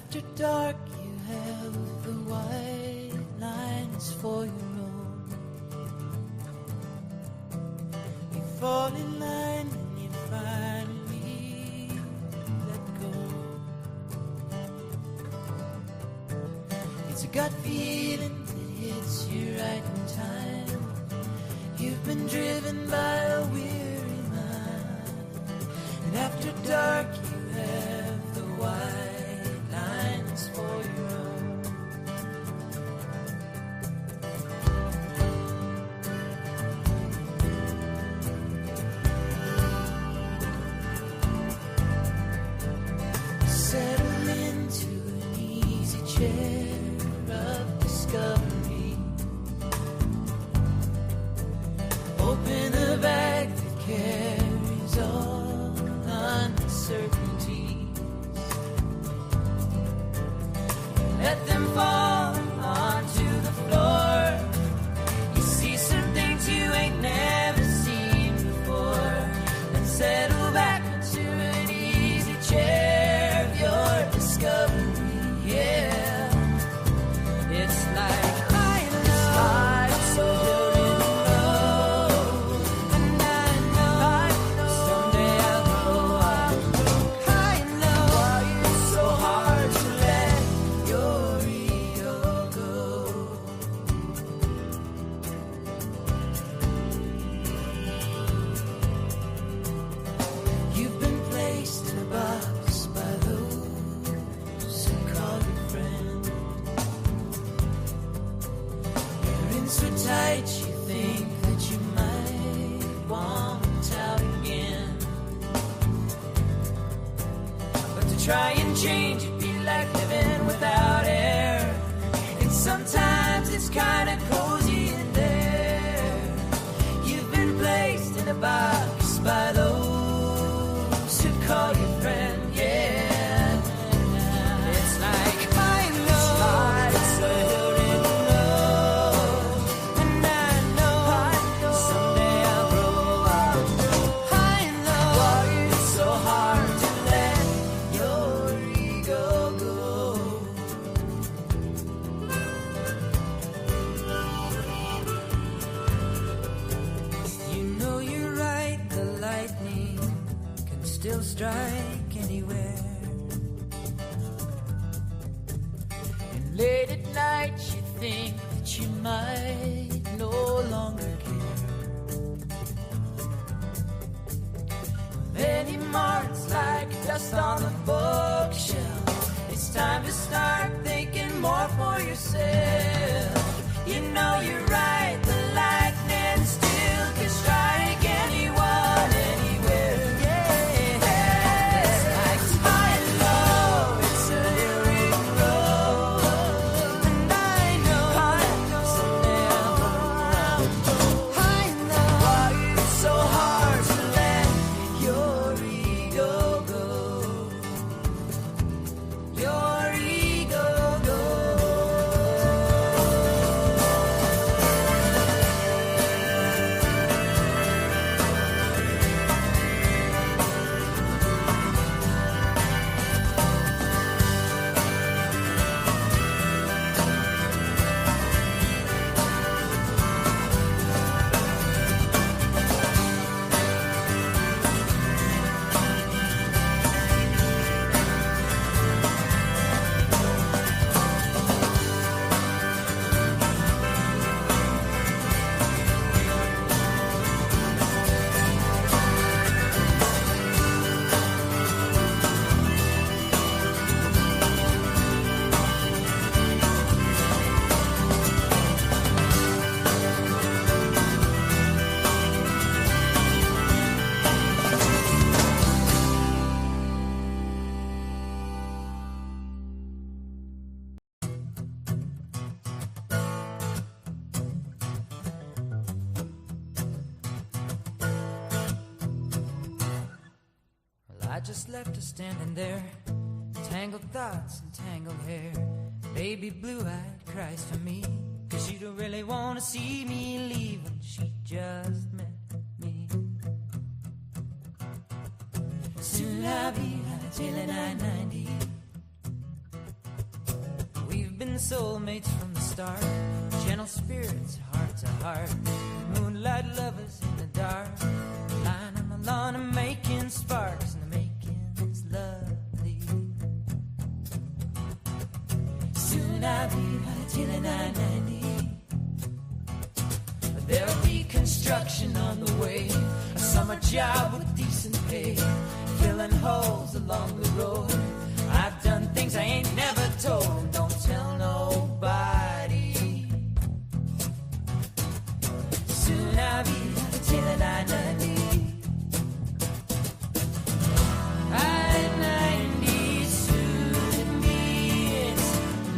after dark you have the white lines for your own. You fall in line and you finally let go. It's a gut feeling that hits you right in time. You've been driven by a weary mind, and after dark you have the white lines for your own. Settle into an easy chair of discovery. Open the bag that carries all uncertainties. Let them fall onto the floor. You see some things you ain't never seen before, and settle back into an easy chair of your discovery. Yeah, it's like high and low, so and I know someday I'll grow up. High and low, it's so hard to let your ego go. You've been placed in a box by those who call you friend. You're in so tight you think that you might want out again. But to try and change it'd be like living without air. And sometimes it's kinda cozy in there. You've been placed in a box by those who call you friend, yeah. It's like high and low, it's so low, and I know someday I'll grow up. High and low, it's so hard to let your ego go. You know you're right, the lightning can still strike anywhere. And late at night you think that you might no longer care. Many marks like dust on the bookshelf. It's time to start thinking more for yourself. You know you're right, the lightning still can strike anyone, anywhere. Yeah, it's like high and low, it's a lyric road, and I know someday I'll go around. High and low, it's so hard to let your ego go. Your ego go. I just left her standing there, tangled thoughts and tangled hair. Baby blue-eyed cries for me, 'cause she don't really wanna see me leaving. She just met me. Soon I'll be on a tail at 990. soulmates from the start. Gentle spirits, heart to heart. Moonlight lovers in the dark. Lying on the lawn and making sparks. And the making's lovely. Soon I'll be till 990. There'll be construction on the way. A summer job with decent pay. Filling holes along the road. I've done things I ain't never told. Don't tell nobody. Soon I'll be till 990. I-90 soon be. It's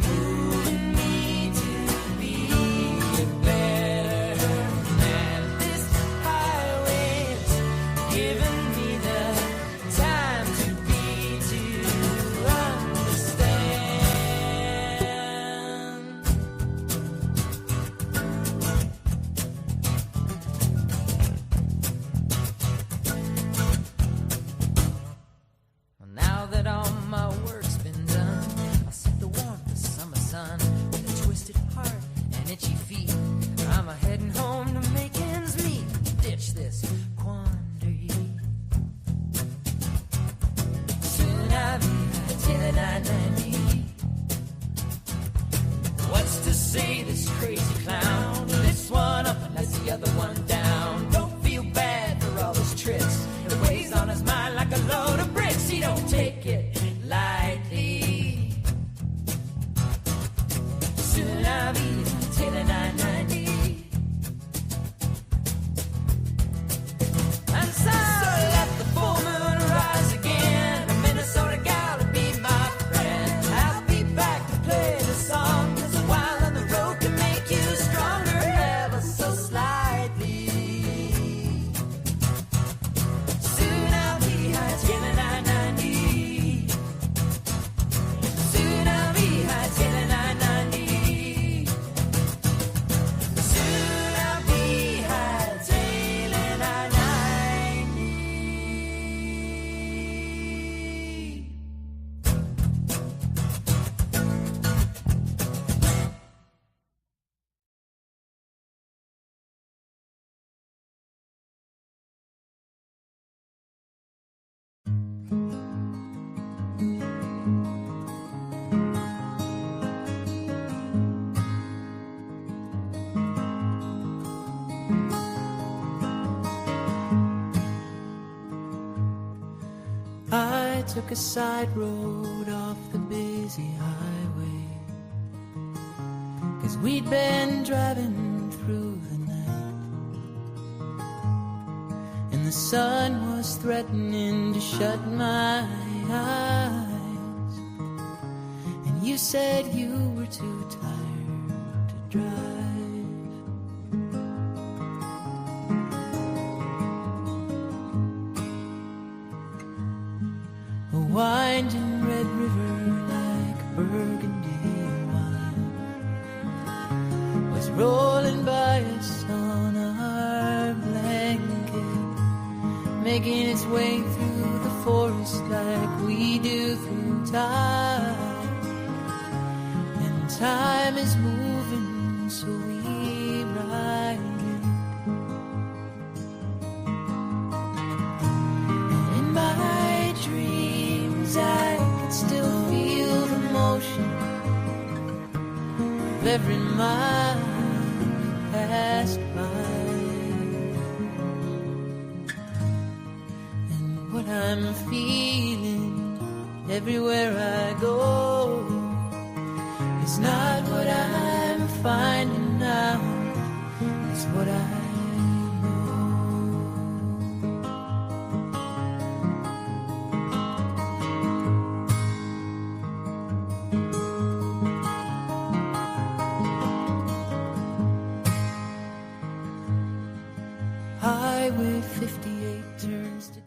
moving me to be a better man. This highway's giving me the time to be, to understand. Well, now that all my work's been done, I'll set the warmth of summer sun with a twisted heart and itchy feet. I'm a heading home to make ends meet. Ditch this quandary. Soon I'll be till 990. What's to say this crazy clown? This one up and lets the other one down. Don't feel bad for all his tricks. It weighs on his mind like a load of bricks. He don't take it lightly. Soon I'll be till 990. And so let the full moon rise again. A Minnesota gal to be my friend. I'll be back to play the song. 'Cause a while on the road can make you stronger ever so slightly. Soon I'll be high till 990. Soon I'll be high till 990. Soon I'll be high till 990. I took a side road off the busy highway, 'cause we'd been driving through the night, and the sun was threatening to shut my eyes. And you said you were too tired to drive. A winding red river like burgundy wine was rolling by us on our blanket, making its way through the forest like we do through time. And time is moving, so we ride it. And in my dreams I can still feel the motion of every mile we passed by. And what I'm feeling everywhere I go is not what I'm finding now, it's what I Highway 58 turns to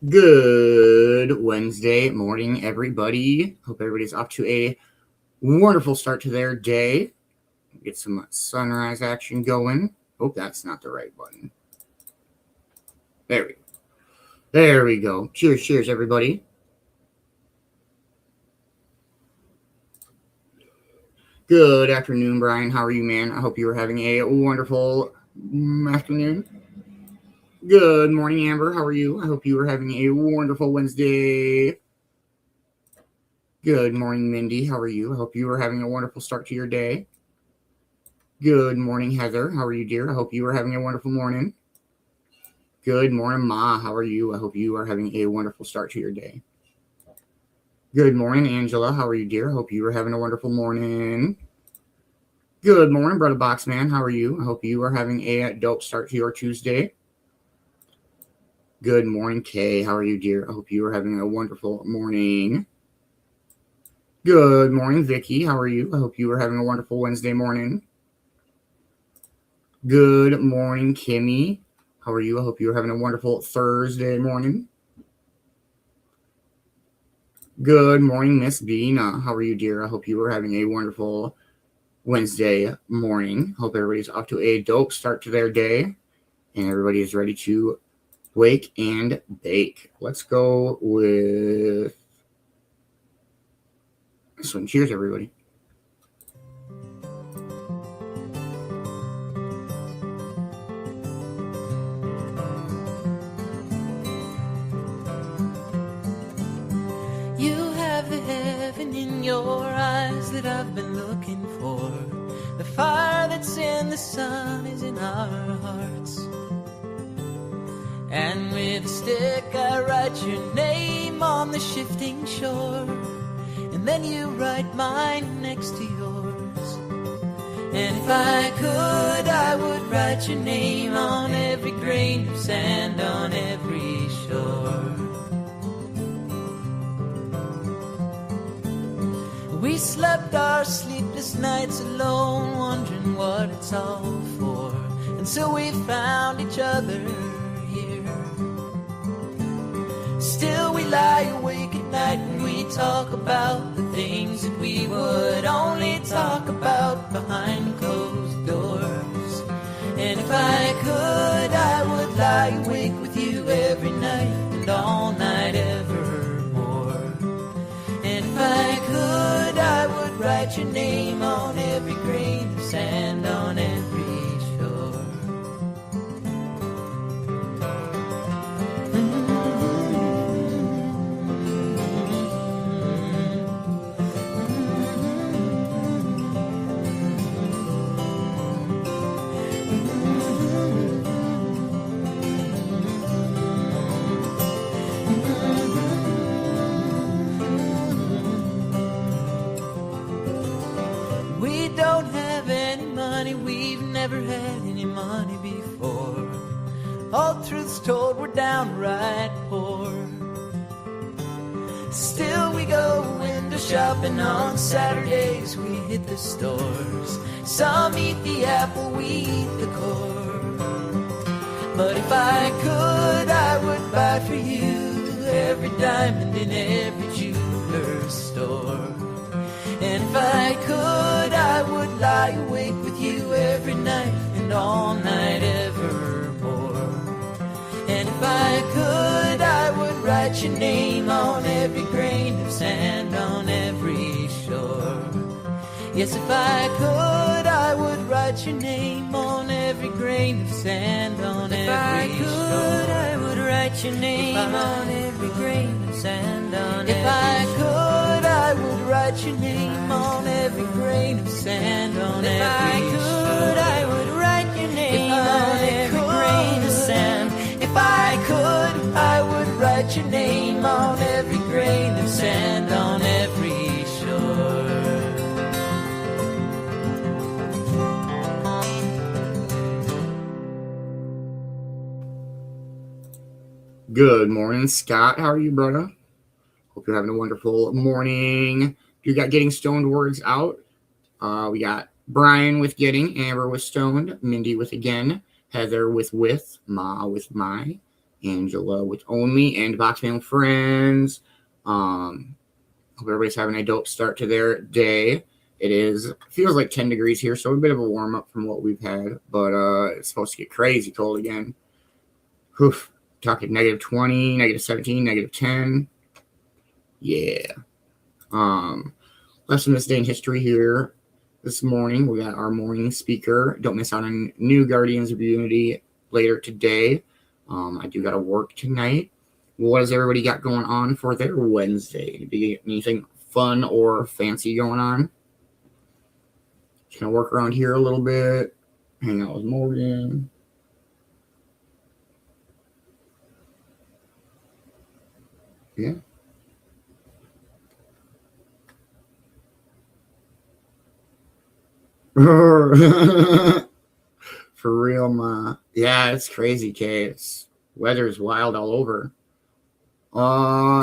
Good Wednesday morning, everybody. Hope everybody's off to a wonderful start to their day. Get some sunrise action going. Hope that's not the right button. There we go. There we go. Cheers, cheers, everybody. Good afternoon, Brian. How are you, man? I hope you are having a wonderful afternoon. Good morning, Amber. How are you? I hope you are having a wonderful Wednesday. Good morning, Mindy. How are you? I hope you are having a wonderful start to your day. Good morning, Heather. How are you, dear? I hope you are having a wonderful morning. Good morning, Ma. How are you? I hope you are having a wonderful start to your day. Good morning, Angela. How are you, dear? I hope you are having a wonderful morning. Good morning, Brother Boxman. How are you? I hope you are having a dope start to your Tuesday. Good morning, Kay. How are you, dear? I hope you are having a wonderful morning. Good morning, Vicki. How are you? I hope you are having a wonderful Wednesday morning. Good morning, Kimmy. How are you? I hope you're having a wonderful Thursday morning. Good morning, Miss Bean. How are you, dear? I hope you are having a wonderful Wednesday morning. Hope everybody's off to a dope start to their day and everybody is ready to wake and bake. Let's go with this one. Cheers, everybody. You have the heaven in your eyes that I've been looking for. The fire that's in the sun is in our hearts. And with a stick I write your name on the shifting shore. And then you write mine next to yours. And if I could, I would write your name on every grain of sand on every shore. We slept our sleepless nights alone, wondering what it's all for. And so we found each other here. Still we lie awake at night and we talk about the things that we would only talk about behind closed doors. And if I could, I would lie awake with you every night and all night evermore. And if I could, I would write your name on every grain of sand on every shore. Never had any money before. All truth's told, we're downright poor. Still we go window shopping on Saturdays. We hit the stores. Some eat the apple, we eat the core. But if I could, I would buy for you every diamond in every jeweler's store. And if I could, I would lie awake with you every night and all night evermore. And if I could, I would write your name on every grain of sand on every shore. Yes, if I could, I would write your name on every grain of sand on every shore. If I could, I would write your name on every grain of sand on every shore. If I could, I would write your name on every grain of sand on every shore. If I could, I would write your name on every grain of sand. If I could, I would write your name on every grain of sand on every shore. Good morning, Scott. How are you, brother? Hope you're having a wonderful morning. You got Getting Stoned words out. We got Brian with Getting, Amber with Stoned, Mindy with Again, Heather with Ma with My, Angela with Only, and Boxman Friends. Hope everybody's having a dope start to their day. It feels like 10 degrees here, so a bit of a warm up from what we've had, but it's supposed to get crazy cold again. Oof. Talking negative 20, negative 17, negative 10. Yeah. Lesson this day in history here this morning. We got our morning speaker. Don't miss out on new Guardians of Unity later today. I do got to work tonight. What has everybody got going on for their Wednesday? Anything fun or fancy going on? Just gonna work around here a little bit, hang out with Morgan. Yeah. For real, ma. Yeah, it's crazy, Kay. Weather's wild all over.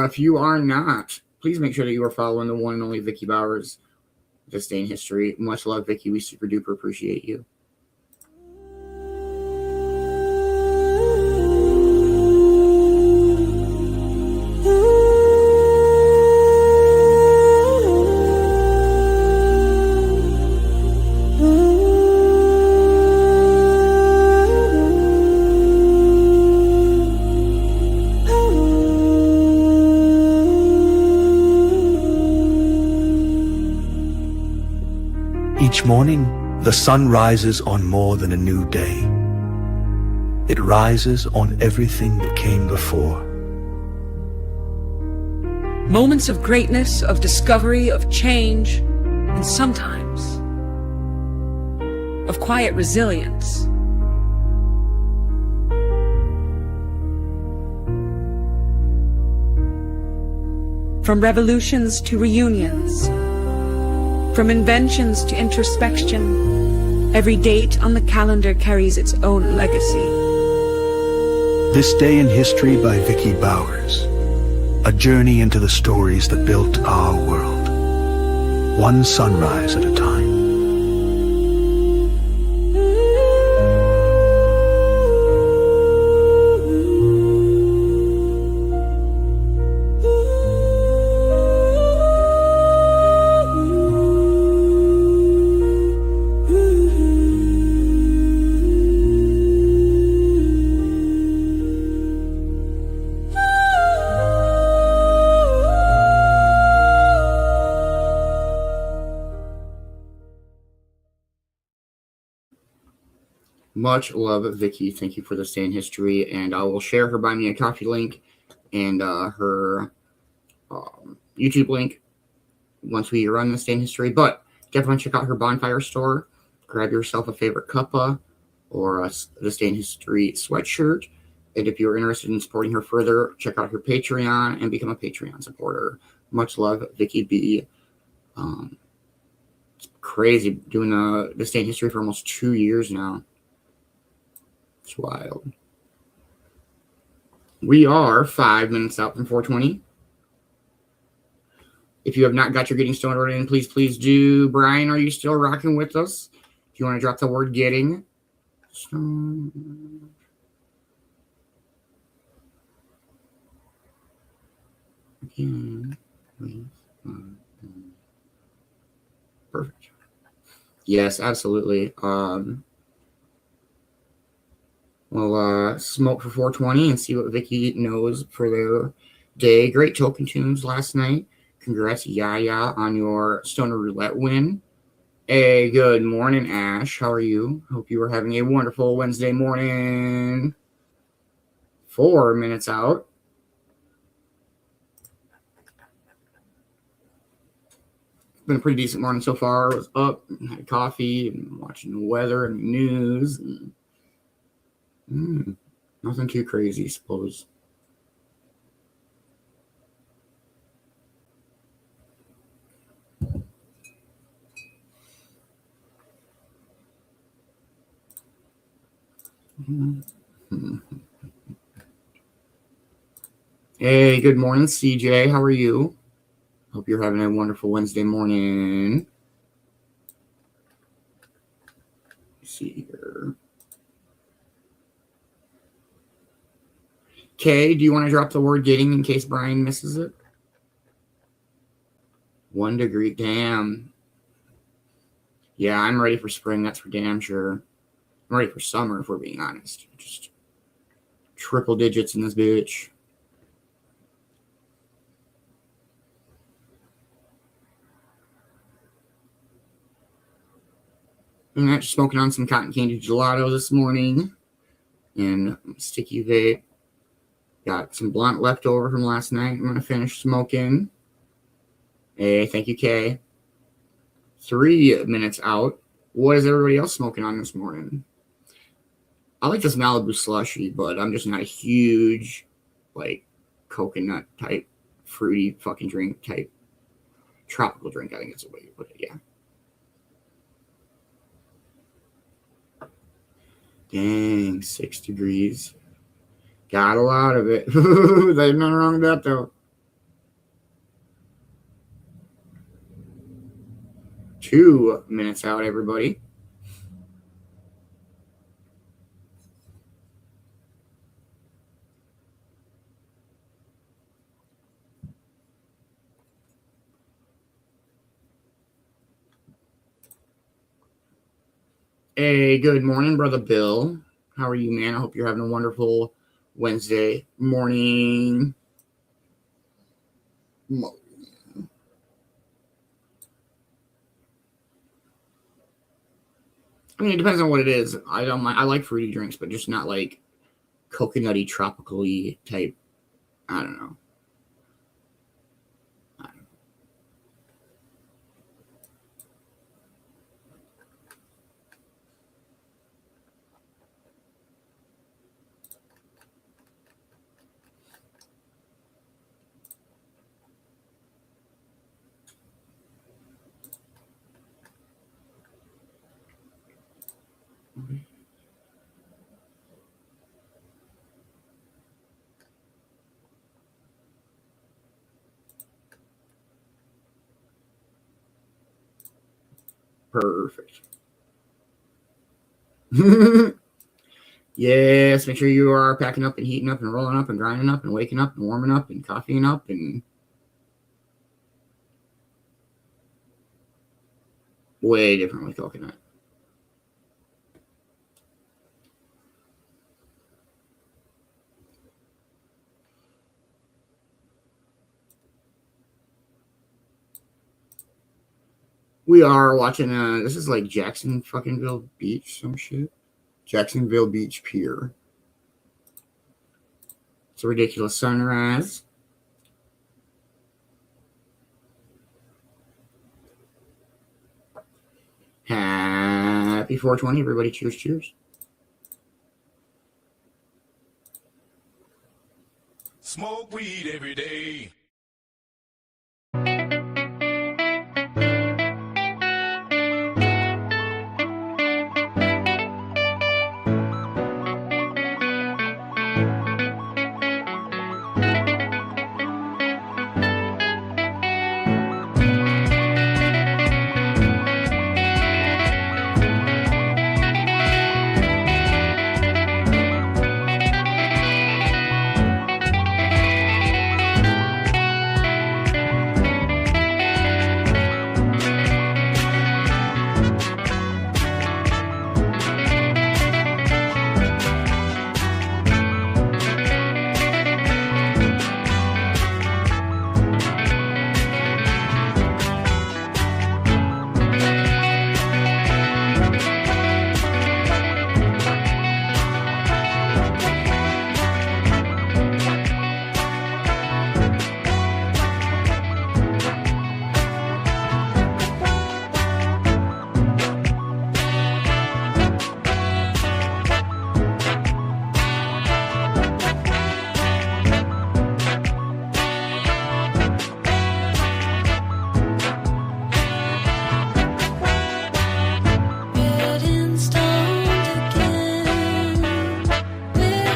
If you are not, please make sure that you are following the one and only Vicki Bowers. This day in history. Much love, Vicki. We super duper appreciate you. Each morning, the sun rises on more than a new day. It rises on everything that came before. Moments of greatness, of discovery, of change, and sometimes of quiet resilience. From revolutions to reunions, from inventions to introspection, every date on the calendar carries its own legacy. This Day in History by Vicki Bowers. A journey into the stories that built our world. One sunrise at a time. Much love, Vicki. Thank you for the Day in History, and I will share her Buy Me a Coffee link and her YouTube link once we run this Day in History. But definitely check out her Bonfire store. Grab yourself a favorite cuppa or the Day in History sweatshirt. And if you're interested in supporting her further, check out her Patreon and become a Patreon supporter. Much love, Vicki B. It's crazy doing this Day in History for almost 2 years now. It's wild. We are 5 minutes out from 4:20. If you have not got your Getting Stoned order in, please do. Brian, are you still rocking with us? If you want to drop the word Getting Stoned. Perfect. Yes, absolutely. We'll smoke for 420 and see what Vicki knows for the day. Great token tunes last night. Congrats, Yaya, on your Stoner Roulette win. Hey, good morning, Ash. How are you? Hope you are having a wonderful Wednesday morning. 4 minutes out. It's been a pretty decent morning so far. I was up, had coffee, and watching the weather and the news. And nothing too crazy, I suppose. Hey, good morning, CJ. How are you? Hope you're having a wonderful Wednesday morning. Let's see here. Kay, do you want to drop the word getting in case Brian misses it? 1 degree. Damn. Yeah, I'm ready for spring. That's for damn sure. I'm ready for summer, if we're being honest. Just triple digits in this bitch. I'm actually smoking on some cotton candy gelato this morning and sticky vape. Got some blunt left over from last night. I'm going to finish smoking. Hey, thank you, Kay. 3 minutes out. What is everybody else smoking on this morning? I like this Malibu slushy, but I'm just not a huge, like, coconut type, fruity fucking drink type. Tropical drink, I think it's the way you put it, yeah. Dang, 6 degrees. Got a lot of it. There's nothing wrong with that, though. 2 minutes out, everybody. Hey, good morning, Brother Bill. How are you, man? I hope you're having a wonderful Wednesday morning. I mean, it depends on what it is. I don't mind. I like fruity drinks, but just not like coconutty, tropical-y type. I don't know. Perfect. Yes, make sure you are packing up and heating up and rolling up and grinding up and waking up and warming up and coffeeing up and way different with coconut. We are watching, this is like Jacksonville Beach, some shit. Jacksonville Beach Pier. It's a ridiculous sunrise. Happy 420, everybody. Cheers, cheers. Smoke weed every day. Getting stoned again with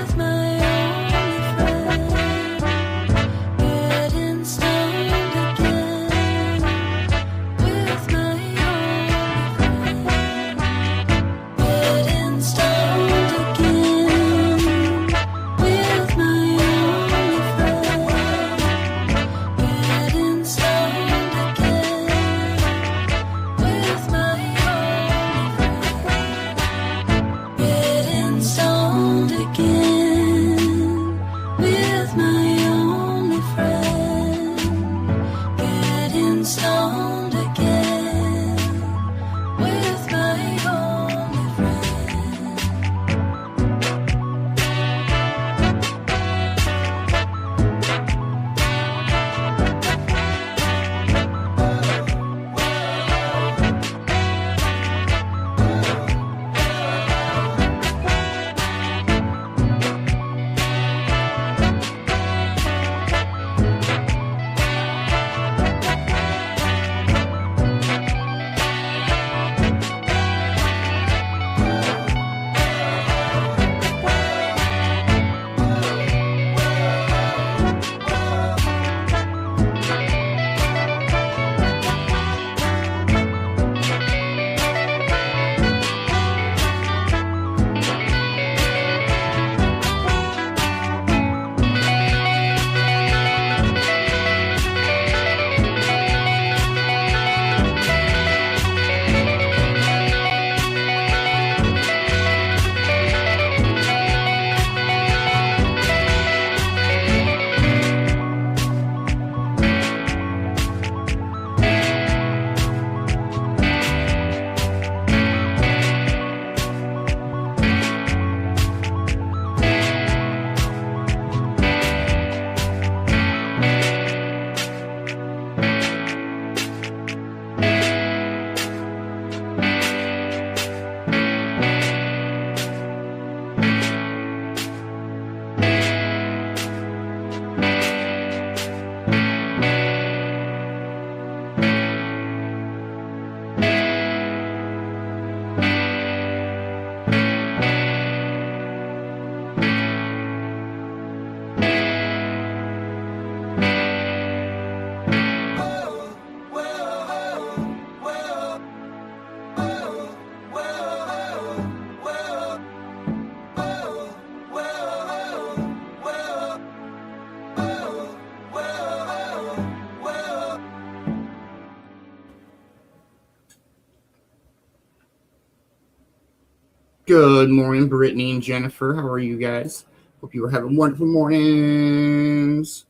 Good morning, Brittany and Jennifer. How are you guys? Hope you are having wonderful mornings.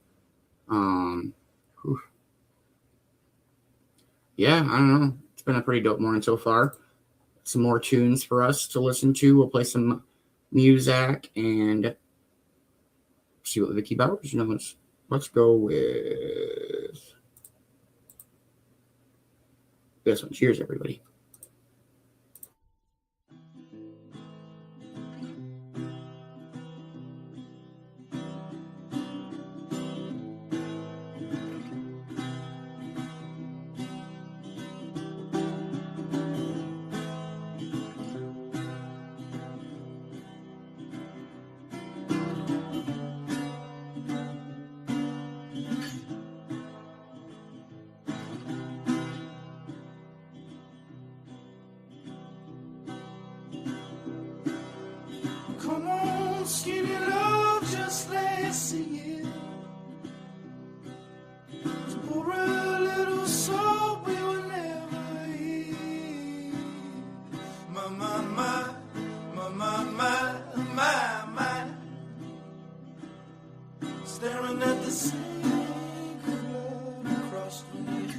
Whew. Yeah, I don't know. It's been a pretty dope morning so far. Some more tunes for us to listen to. We'll play some music and see what Vicki Bowers knows. Let's go with this one. Cheers, everybody. Come on, skinny love, just let's sing it. Pour a little salt we will never eat. My, my, my, my, my, my, my, my. Staring at the sink of blood across the knee.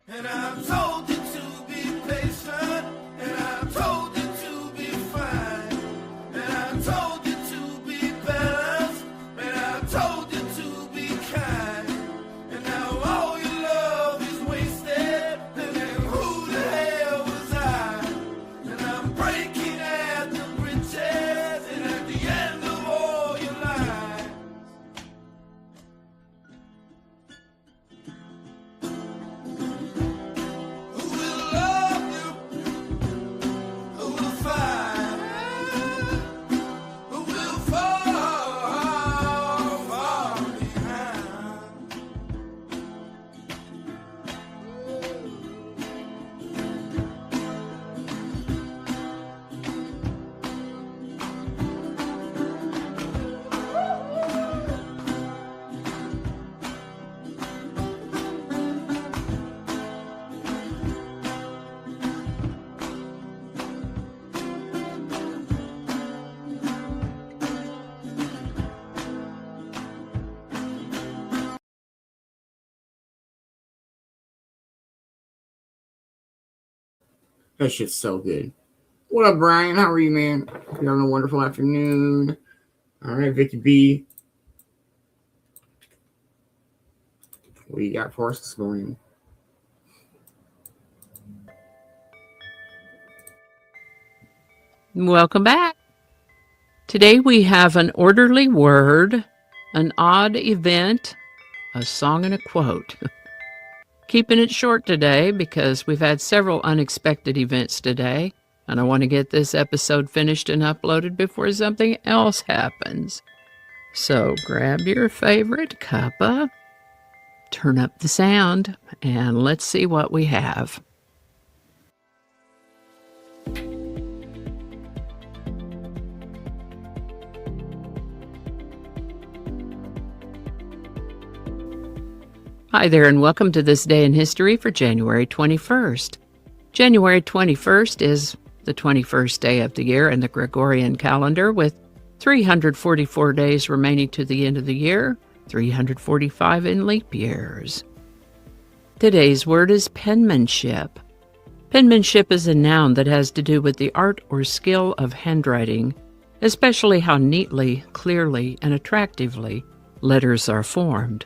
And I told you to be patient, and I told you to be fine, and I told you to be balanced, and I told you to be kind, and now all your love is wasted, and then who the hell was I? And I'm breaking at the bridges, and at the end of all your lies. That shit's so good. What up, Brian? How are you, man? Hope you're having a wonderful afternoon. All right, Vicki B. What do you got for us this morning? Welcome back. Today we have an orderly word, an odd event, a song, and a quote. Keeping it short today because we've had several unexpected events today, and I want to get this episode finished and uploaded before something else happens. So grab your favorite cuppa, turn up the sound, and let's see what we have. Hi there, and welcome to This Day in History for January 21st. January 21st is the 21st day of the year in the Gregorian calendar, with 344 days remaining to the end of the year, 345 in leap years. Today's word is penmanship. Penmanship is a noun that has to do with the art or skill of handwriting, especially how neatly, clearly, and attractively letters are formed.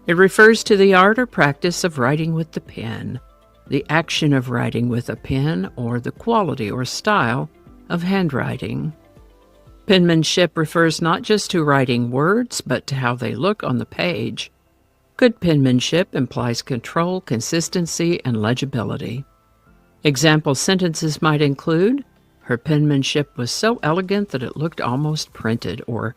It refers to the art or practice of writing with the pen, the action of writing with a pen, or the quality or style of handwriting. Penmanship refers not just to writing words, but to how they look on the page. Good penmanship implies control, consistency, and legibility. Example sentences might include, "Her penmanship was so elegant that it looked almost printed," or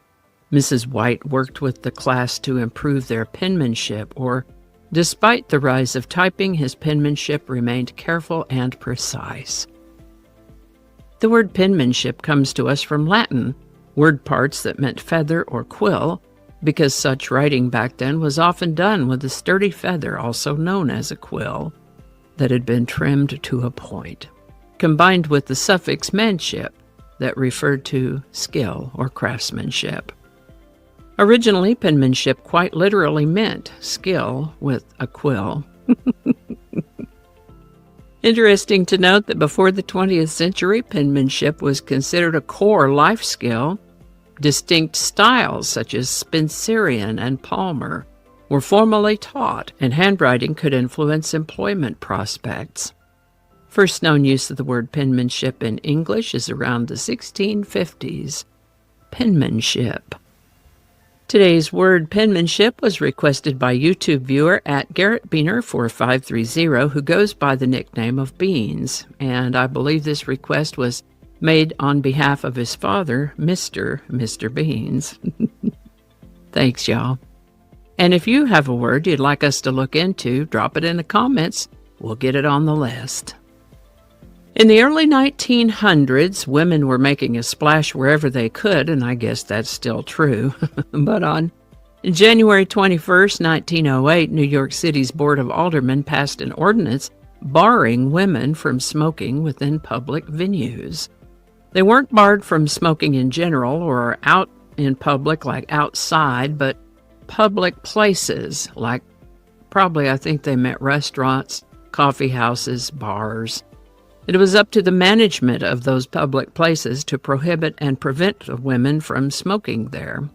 "Mrs. White worked with the class to improve their penmanship," or "Despite the rise of typing, his penmanship remained careful and precise." The word penmanship comes to us from Latin, word parts that meant feather or quill, because such writing back then was often done with a sturdy feather, also known as a quill, that had been trimmed to a point, combined with the suffix manship that referred to skill or craftsmanship. Originally, penmanship quite literally meant skill with a quill. Interesting to note that before the 20th century, penmanship was considered a core life skill. Distinct styles such as Spencerian and Palmer were formally taught, and handwriting could influence employment prospects. First known use of the word penmanship in English is around the 1650s. Penmanship. Today's word penmanship was requested by YouTube viewer at GarrettBeaner4530, who goes by the nickname of Beanz, and I believe this request was made on behalf of his father, Mr. Beanz. Thanks, y'all. And if you have a word you'd like us to look into, drop it in the comments. We'll get it on the list. In the early 1900s, women were making a splash wherever they could, and I guess that's still true. But on January 21st, 1908, New York City's Board of Aldermen passed an ordinance barring women from smoking within public venues. They weren't barred from smoking in general or out in public like outside, but public places like probably I think they meant restaurants, coffee houses, bars. It was up to the management of those public places to prohibit and prevent women from smoking there.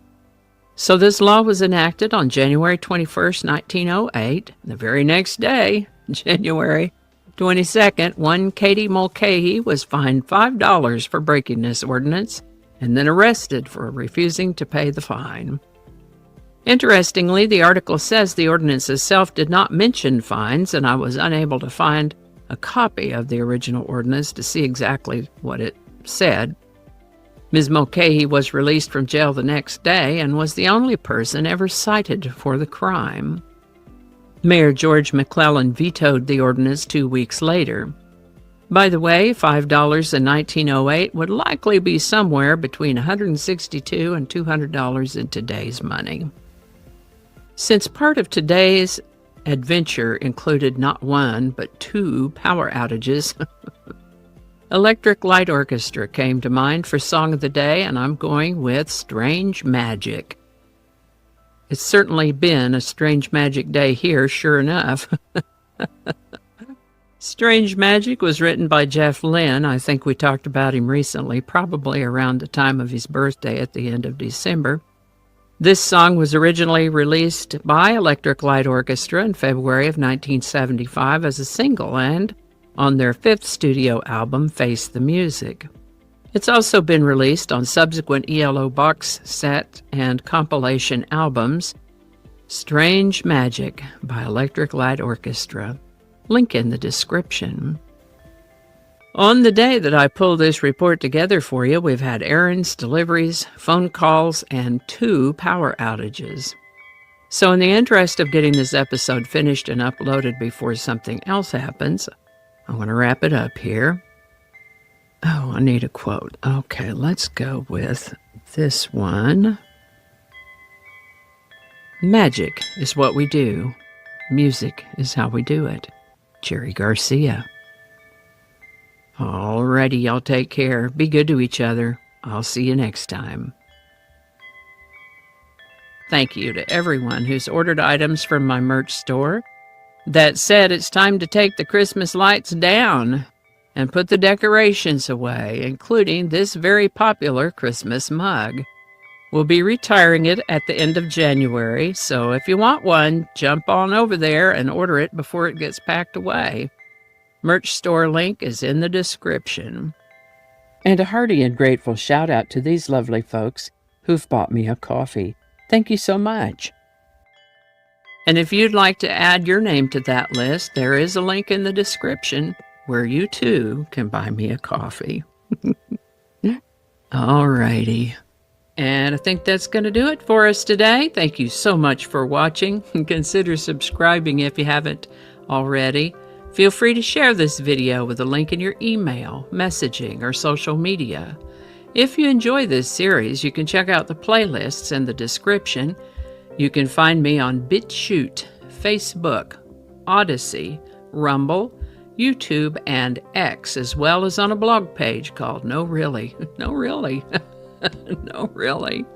So this law was enacted on January 21st, 1908. The very next day, January 22nd, one Katie Mulcahy was fined $5 for breaking this ordinance and then arrested for refusing to pay the fine. Interestingly, the article says the ordinance itself did not mention fines, and I was unable to find a copy of the original ordinance to see exactly what it said. Ms. Mulcahy was released from jail the next day and was the only person ever cited for the crime. Mayor George McClellan vetoed the ordinance 2 weeks later. By the way, $5 in 1908 would likely be somewhere between $162 and $200 in today's money. Since part of today's adventure included not one, but 2 power outages, Electric Light Orchestra came to mind for Song of the Day, and I'm going with Strange Magic. It's certainly been a strange magic day here, sure enough. Strange Magic was written by Jeff Lynne. I think we talked about him recently, probably around the time of his birthday at the end of December. This song was originally released by Electric Light Orchestra in February of 1975 as a single and on their 5th studio album, Face the Music. It's also been released on subsequent ELO box set and compilation albums. Strange Magic by Electric Light Orchestra. Link in the description. On the day that I pulled this report together for you, we've had errands, deliveries, phone calls, and 2 power outages. So in the interest of getting this episode finished and uploaded before something else happens, I'm going to wrap it up here. Oh, I need a quote. Okay, let's go with this one. Magic is what we do. Music is how we do it. Jerry Garcia. Alrighty, y'all take care. Be good to each other. I'll see you next time. Thank you to everyone who's ordered items from my merch store. That said, it's time to take the Christmas lights down and put the decorations away, including this very popular Christmas mug. We'll be retiring it at the end of January, so if you want one, jump on over there and order it before it gets packed away. Merch store link is in the description. And a hearty and grateful shout out to these lovely folks who've bought me a coffee. Thank you so much. And if you'd like to add your name to that list, there is a link in the description where you too can buy me a coffee. Alrighty. And I think that's going to do it for us today. Thank you so much for watching. Consider subscribing if you haven't already. Feel free to share this video with a link in your email, messaging, or social media. If you enjoy this series, you can check out the playlists in the description. You can find me on BitChute, Facebook, Odyssey, Rumble, YouTube, and X, as well as on a blog page called No Really. No Really. No Really.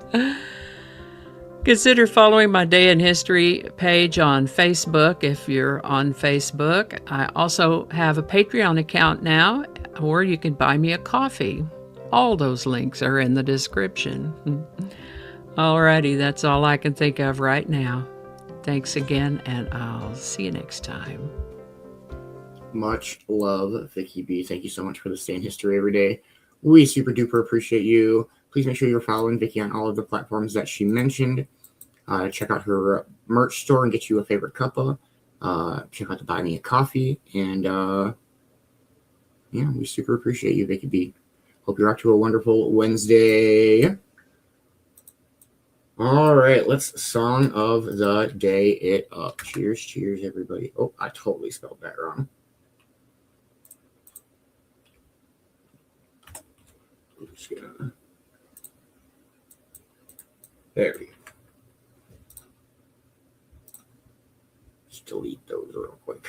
Consider following my Day in History page on Facebook if you're on Facebook. I also have a Patreon account now, or you can buy me a coffee. All those links are in the description. Alrighty, that's all I can think of right now. Thanks again, and I'll see you next time. Much love, Vicki B. Thank you so much for the Day in History every day. We super duper appreciate you. Please make sure you're following Vicki on all of the platforms that she mentioned. Check out her merch store and get you a favorite cuppa. Check out the Buy Me a Coffee. And yeah, we super appreciate you, Vicki B. Hope you're up to a wonderful Wednesday. All right, let's song of the day it up. Cheers, cheers, everybody. Oh, I totally spelled that wrong. I'm just gonna... There we go. Just delete those real quick.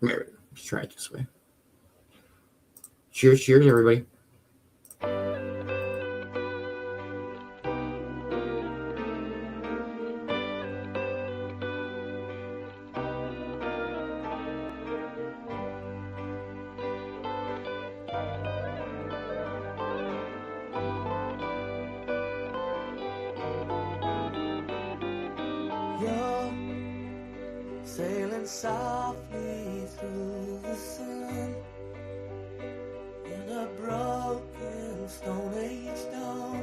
There we go. Let's try it this way. Cheers, cheers, everybody. You're sailing softly through the sun in a broken Stone Age dawn.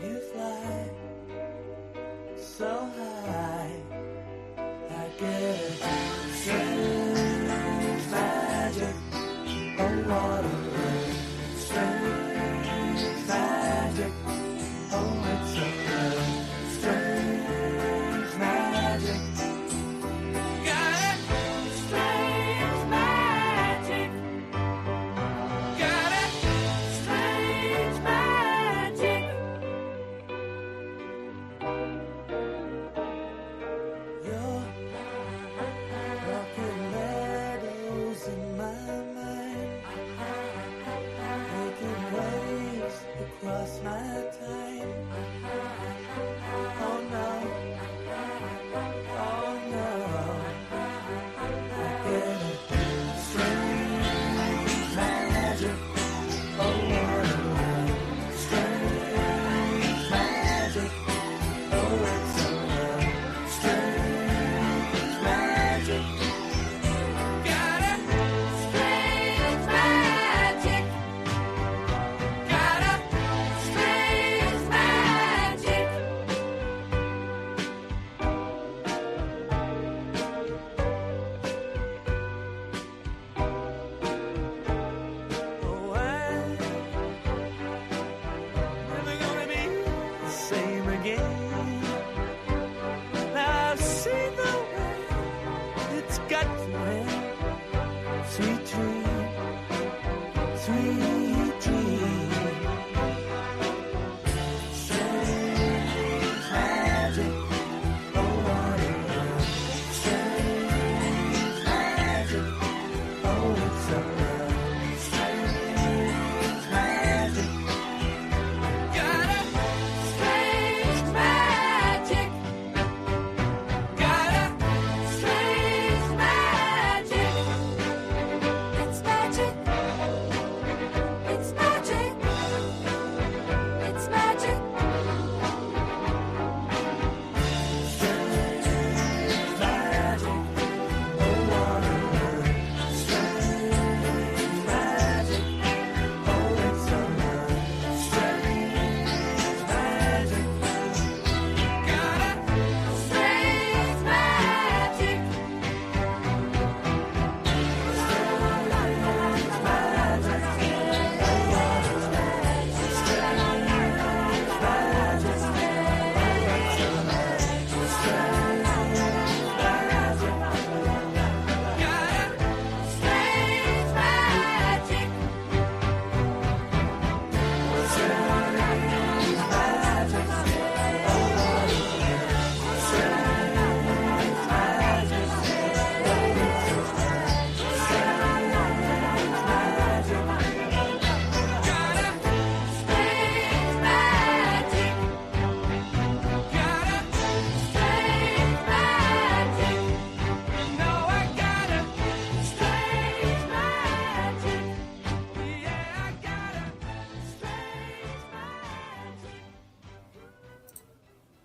You fly so high, I get a strange magic. Oh, what a world. Strange magic. Oh, it's a world. Strange magic. Got it. Strange magic. Got it. Strange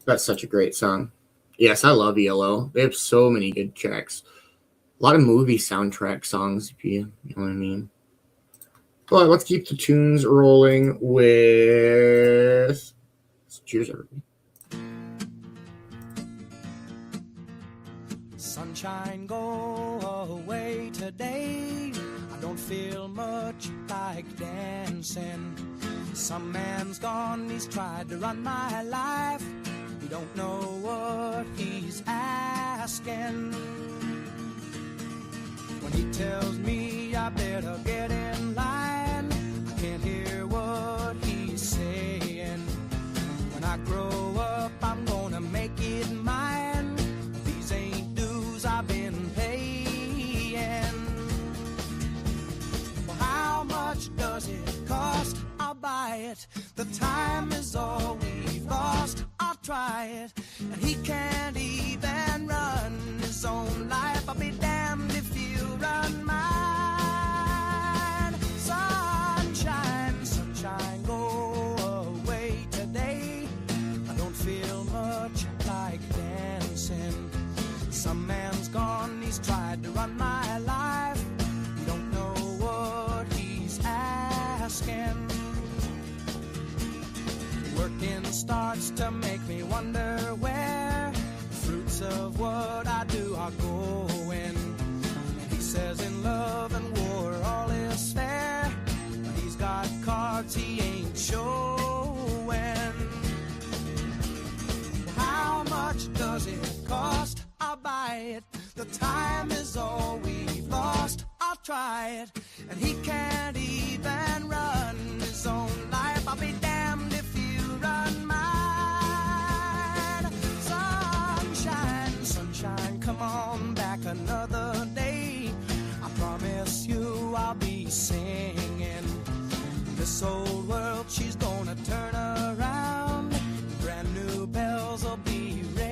That's such a great song. Yes, I love ELO. They have so many good tracks. A lot of movie soundtrack songs, if you know what I mean. But let's keep the tunes rolling with... Cheers, everybody. Sunshine, go away today. I don't feel much like dancing. Some man's gone, he's tried to run my life. He don't know what he's asking. When he tells me I better get in line, I can't hear what he's saying. When I grow up, I'm gonna make it mine. These ain't dues I've been paying. Well, how much does it cost? I'll buy it. The time is all we've lost. I'll try it. And he can't even run his own life. I'll be damned if you run mine. Sunshine, sunshine, go away today. I don't feel much like dancing. Some man's gone, he's tried to run my life. You don't know what he's asking. Working starts to make me wonder where the fruits of what I do are going. And he says in love and war all is fair, but he's got cards he ain't showing. How much does it cost? I'll buy it. The time is all we've lost. I'll try it. And he can't even run his own life. I'll be damned if you run mine. Sunshine, sunshine, come on back another day. I promise you I'll be singing. This old world, she's gonna turn around. Brand new bells will be ringing.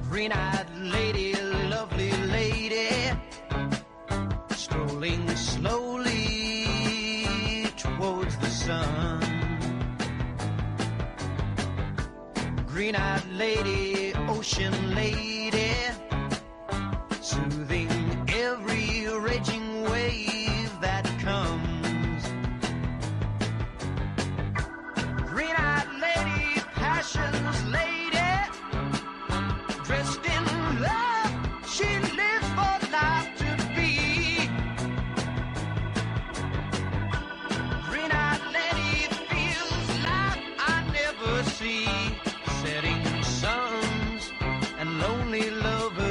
Green-eyed lady, lovely lady, strolling slowly towards the sun. Green-eyed lady, ocean lady, soothing every raging wave that comes. Green-eyed lady, passion's lady, dressed in love, she lives for life to be. Green-eyed lady feels life I never see. Setting suns and lonely lovers.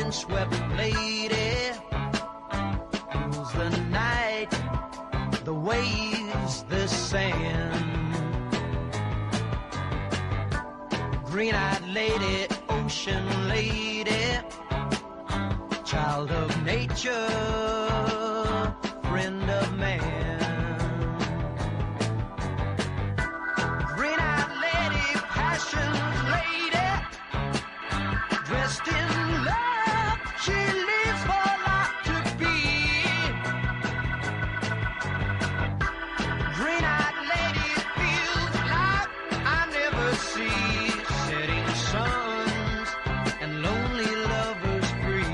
windswept lady, rules the night, the waves, the sand. Green-eyed lady, ocean lady, child of nature, friend of man. Green-eyed lady, passion lady, dressed in love, she lives for life to be. Green-eyed lady feels like I never see, setting suns and lonely lovers free.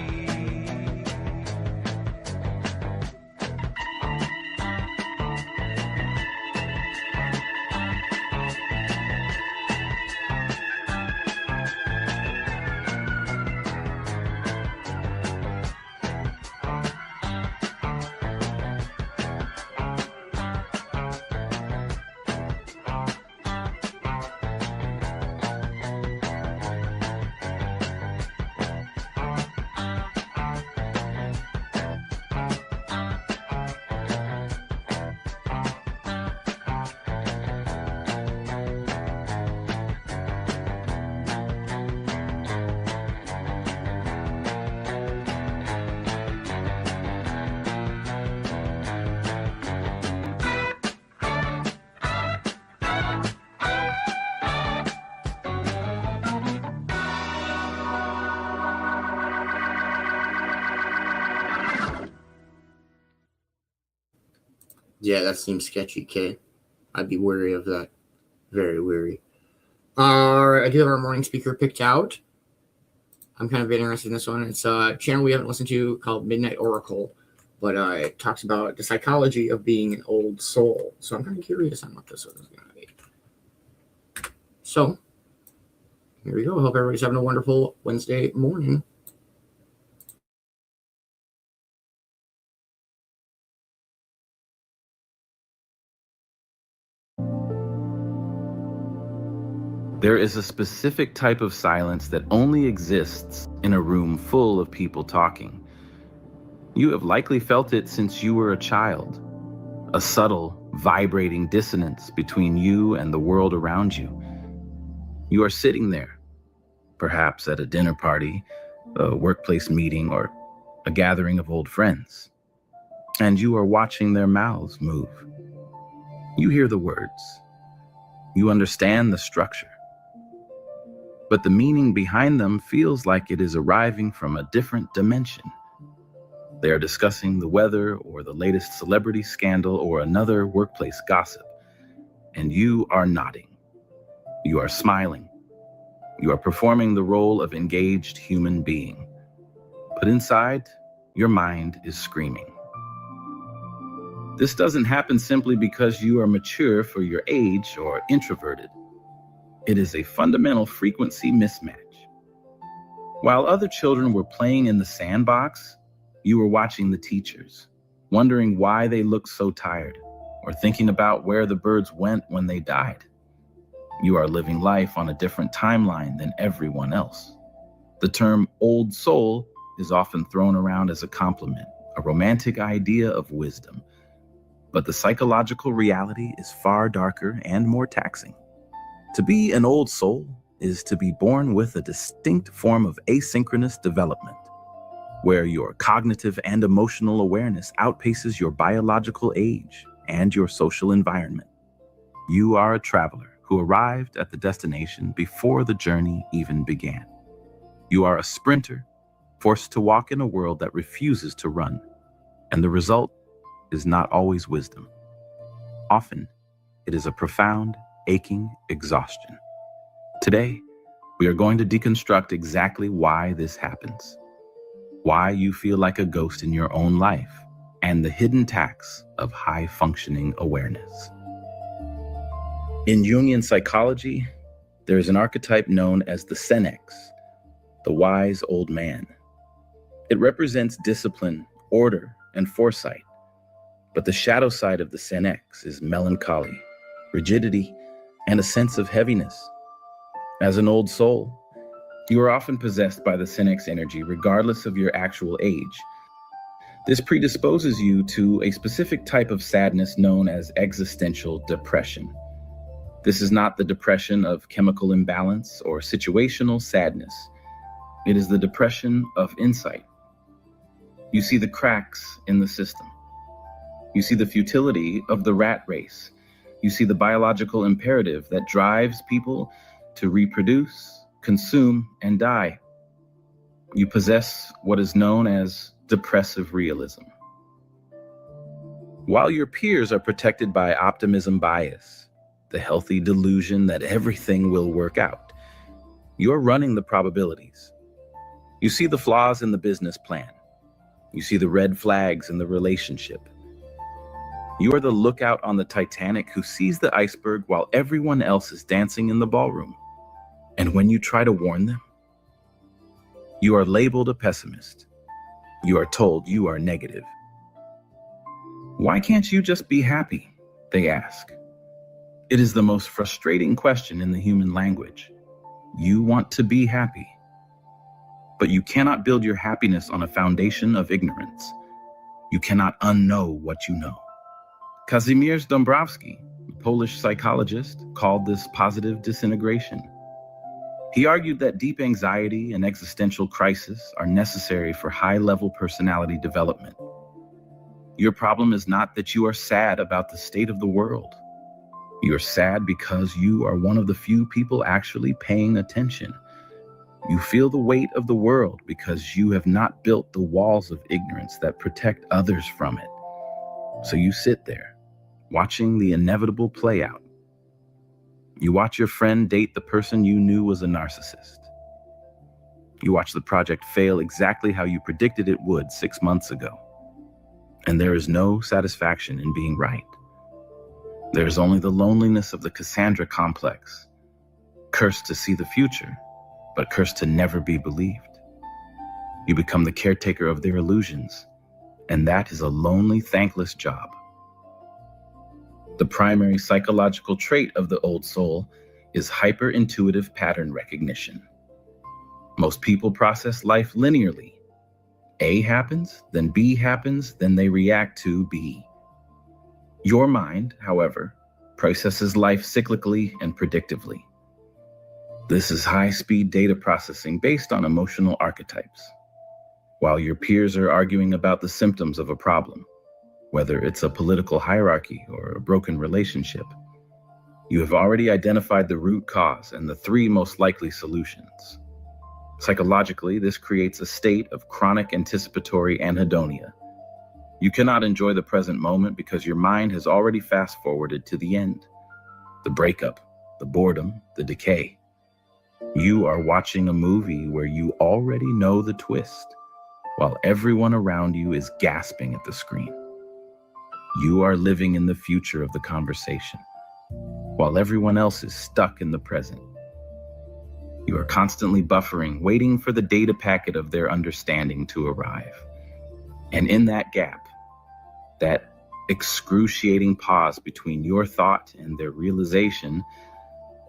Yeah, that seems sketchy, Kay. I'd be wary of that. Very wary. All right, I do have our morning speaker picked out. I'm kind of interested in this one. It's a channel we haven't listened to called Midnight Oracle, but it talks about the psychology of being an old soul. So I'm kind of curious on what this one is going to be. So, here we go. I hope everybody's having a wonderful Wednesday morning. There is a specific type of silence that only exists in a room full of people talking. You have likely felt it since you were a child. A subtle, vibrating dissonance between you and the world around you. You are sitting there, perhaps at a dinner party, a workplace meeting, or a gathering of old friends, and you are watching their mouths move. You hear the words. You understand the structure. But the meaning behind them feels like it is arriving from a different dimension. They are discussing the weather or the latest celebrity scandal or another workplace gossip, and you are nodding. You are smiling. You are performing the role of engaged human being. But inside, your mind is screaming. This doesn't happen simply because you are mature for your age or introverted. It is a fundamental frequency mismatch. While other children were playing in the sandbox, you were watching the teachers, wondering why they looked so tired, or thinking about where the birds went when they died. You are living life on a different timeline than everyone else. The term old soul is often thrown around as a compliment, a romantic idea of wisdom. But the psychological reality is far darker and more taxing. To be an old soul is to be born with a distinct form of asynchronous development, where your cognitive and emotional awareness outpaces your biological age and your social environment. You are a traveler who arrived at the destination before the journey even began. You are a sprinter, forced to walk in a world that refuses to run, and the result is not always wisdom. Often, it is a profound, aching exhaustion. Today, we are going to deconstruct exactly why this happens, why you feel like a ghost in your own life, and the hidden tax of high-functioning awareness. In Jungian psychology, there is an archetype known as the Senex, the wise old man. It represents discipline, order, and foresight. But the shadow side of the Senex is melancholy, rigidity, and a sense of heaviness. As an old soul, You are often possessed by the cynic's energy regardless of your actual age. This predisposes you to a specific type of sadness known as existential depression. This is not the depression of chemical imbalance or situational sadness. It is the depression of insight. You see the cracks in the system. You see the futility of the rat race. You see the biological imperative that drives people to reproduce, consume, and die. You possess what is known as depressive realism. While your peers are protected by optimism bias, the healthy delusion that everything will work out, you're running the probabilities. You see the flaws in the business plan. You see the red flags in the relationship. You are the lookout on the Titanic who sees the iceberg while everyone else is dancing in the ballroom. And when you try to warn them, you are labeled a pessimist. You are told you are negative. Why can't you just be happy? They ask. It is the most frustrating question in the human language. You want to be happy, but you cannot build your happiness on a foundation of ignorance. You cannot unknow what you know. Kazimierz Dąbrowski, a Polish psychologist, called this positive disintegration. He argued that deep anxiety and existential crisis are necessary for high-level personality development. Your problem is not that you are sad about the state of the world. You're sad because you are one of the few people actually paying attention. You feel the weight of the world because you have not built the walls of ignorance that protect others from it. So you sit there, watching the inevitable play out. You watch your friend date the person you knew was a narcissist. You watch the project fail exactly how you predicted it would 6 months ago. And there is no satisfaction in being right. There is only the loneliness of the Cassandra complex, cursed to see the future, but cursed to never be believed. You become the caretaker of their illusions, and that is a lonely, thankless job. The primary psychological trait of the old soul is hyper-intuitive pattern recognition. Most people process life linearly. A happens, then B happens, then they react to B. Your mind, however, processes life cyclically and predictively. This is high-speed data processing based on emotional archetypes. While your peers are arguing about the symptoms of a problem, whether it's a political hierarchy or a broken relationship, you have already identified the root cause and the 3 most likely solutions. Psychologically, this creates a state of chronic anticipatory anhedonia. You cannot enjoy the present moment because your mind has already fast-forwarded to the end, the breakup, the boredom, the decay. You are watching a movie where you already know the twist, while everyone around you is gasping at the screen. You are living in the future of the conversation, while everyone else is stuck in the present. You are constantly buffering, waiting for the data packet of their understanding to arrive. And in that gap, that excruciating pause between your thought and their realization,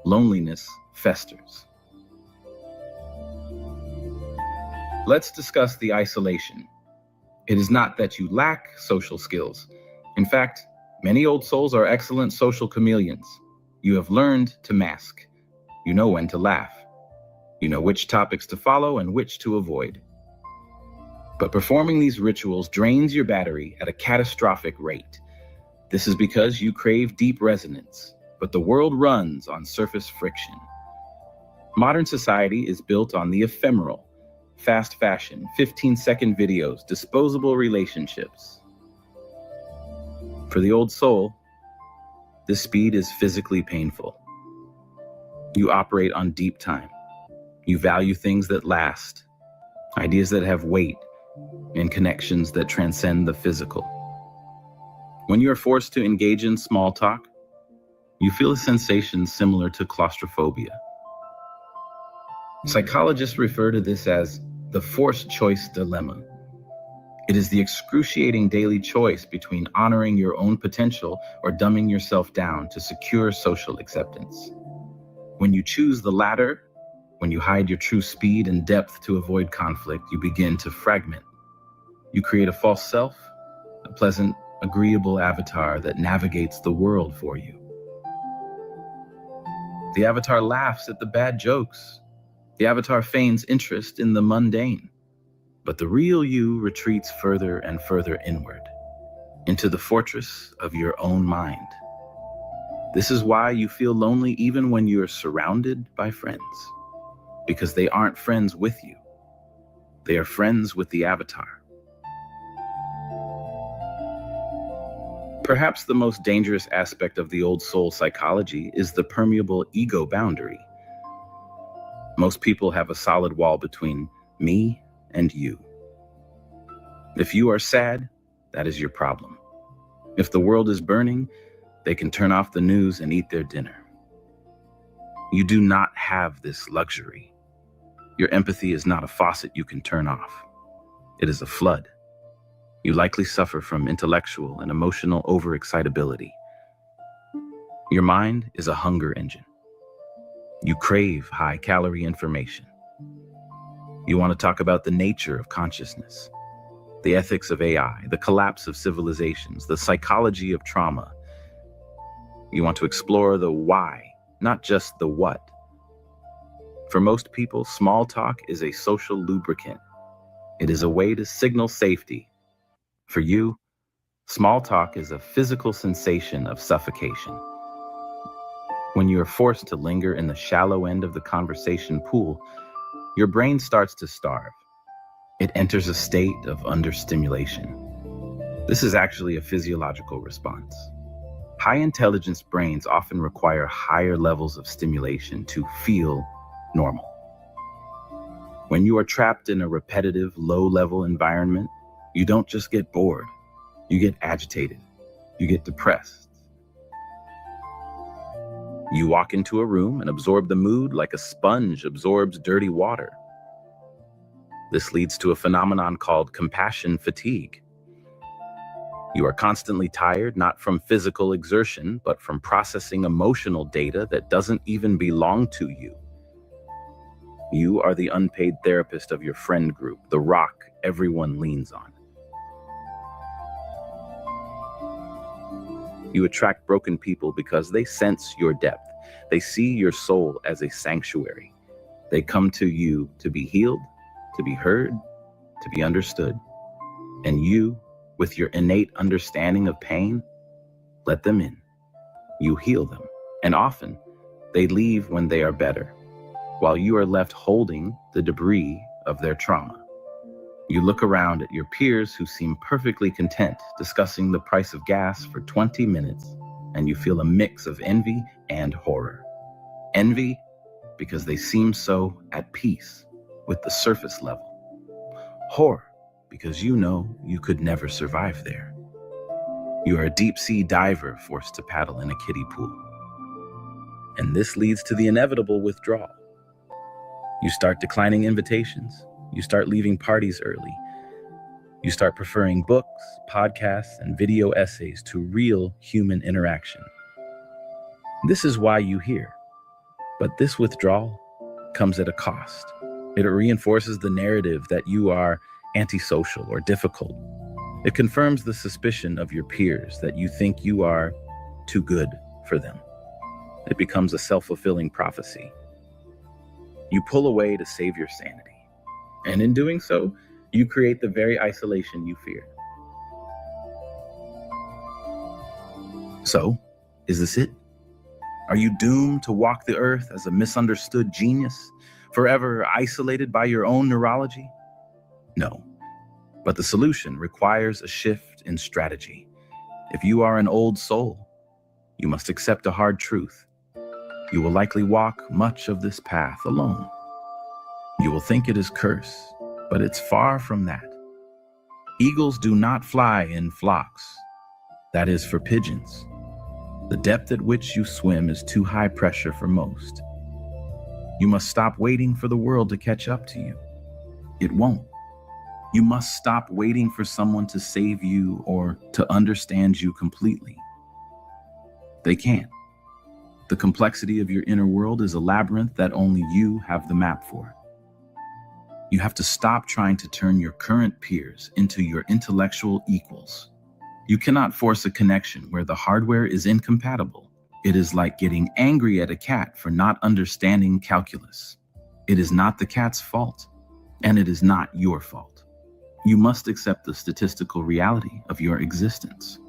loneliness festers. Let's discuss the isolation. It is not that you lack social skills. In fact, many old souls are excellent social chameleons. You have learned to mask. You know when to laugh. You know which topics to follow and which to avoid. But performing these rituals drains your battery at a catastrophic rate. This is because you crave deep resonance, but the world runs on surface friction. Modern society is built on the ephemeral, fast fashion, 15-second videos, disposable relationships. For the old soul, this speed is physically painful. You operate on deep time. You value things that last, ideas that have weight, and connections that transcend the physical. When you are forced to engage in small talk, you feel a sensation similar to claustrophobia. Psychologists refer to this as the forced choice dilemma. It is the excruciating daily choice between honoring your own potential or dumbing yourself down to secure social acceptance. When you choose the latter, When you hide your true speed and depth to avoid conflict, you begin to fragment. You create a false self, a pleasant, agreeable avatar that navigates the world for you. The avatar laughs at the bad jokes. The avatar feigns interest in the mundane. But the real you retreats further and further inward, into the fortress of your own mind. This is why you feel lonely even when you're surrounded by friends, because they aren't friends with you. They are friends with the avatar. Perhaps the most dangerous aspect of the old soul psychology is the permeable ego boundary. Most people have a solid wall between me and you. If you are sad, that is your problem. If the world is burning, they can turn off the news and eat their dinner. You do not have this luxury. Your empathy is not a faucet you can turn off. It is a flood. You likely suffer from intellectual and emotional overexcitability. Your mind is a hunger engine. You crave high-calorie information. You want to talk about the nature of consciousness, the ethics of AI, the collapse of civilizations, the psychology of trauma. You want to explore the why, not just the what. For most people, small talk is a social lubricant. It is a way to signal safety. For you, small talk is a physical sensation of suffocation. When you are forced to linger in the shallow end of the conversation pool, your brain starts to starve. It enters a state of understimulation. This is actually a physiological response. High intelligence brains often require higher levels of stimulation to feel normal. When you are trapped in a repetitive, low-level environment, you don't just get bored. You get agitated. You get depressed. You walk into a room and absorb the mood like a sponge absorbs dirty water. This leads to a phenomenon called compassion fatigue. You are constantly tired, not from physical exertion, but from processing emotional data that doesn't even belong to you. You are the unpaid therapist of your friend group, the rock everyone leans on. You attract broken people because they sense your depth. They see your soul as a sanctuary. They come to you to be healed, to be heard, to be understood. And you, with your innate understanding of pain, let them in. You heal them. And often, they leave when they are better, while you are left holding the debris of their trauma. You look around at your peers who seem perfectly content discussing the price of gas for 20 minutes, and you feel a mix of envy and horror. Envy because they seem so at peace with the surface level. Horror because you know you could never survive there. You are a deep-sea diver forced to paddle in a kiddie pool. And this leads to the inevitable withdrawal. You start declining invitations. You start leaving parties early. You start preferring books, podcasts, and video essays to real human interaction. This is why you hear. But this withdrawal comes at a cost. It reinforces the narrative that you are antisocial or difficult. It confirms the suspicion of your peers that you think you are too good for them. It becomes a self-fulfilling prophecy. You pull away to save your sanity. And in doing so, you create the very isolation you fear. So, is this it? Are you doomed to walk the earth as a misunderstood genius, forever isolated by your own neurology? No, but the solution requires a shift in strategy. If you are an old soul, you must accept a hard truth. You will likely walk much of this path alone. You will think it is curse, but it's far from that. Eagles do not fly in flocks. That is for pigeons. The depth at which you swim is too high pressure for most. You must stop waiting for the world to catch up to you. It won't. You must stop waiting for someone to save you or to understand you completely. They can't. The complexity of your inner world is a labyrinth that only you have the map for. You have to stop trying to turn your current peers into your intellectual equals. You cannot force a connection where the hardware is incompatible. It is like getting angry at a cat for not understanding calculus. It is not the cat's fault, and it is not your fault. You must accept the statistical reality of your existence.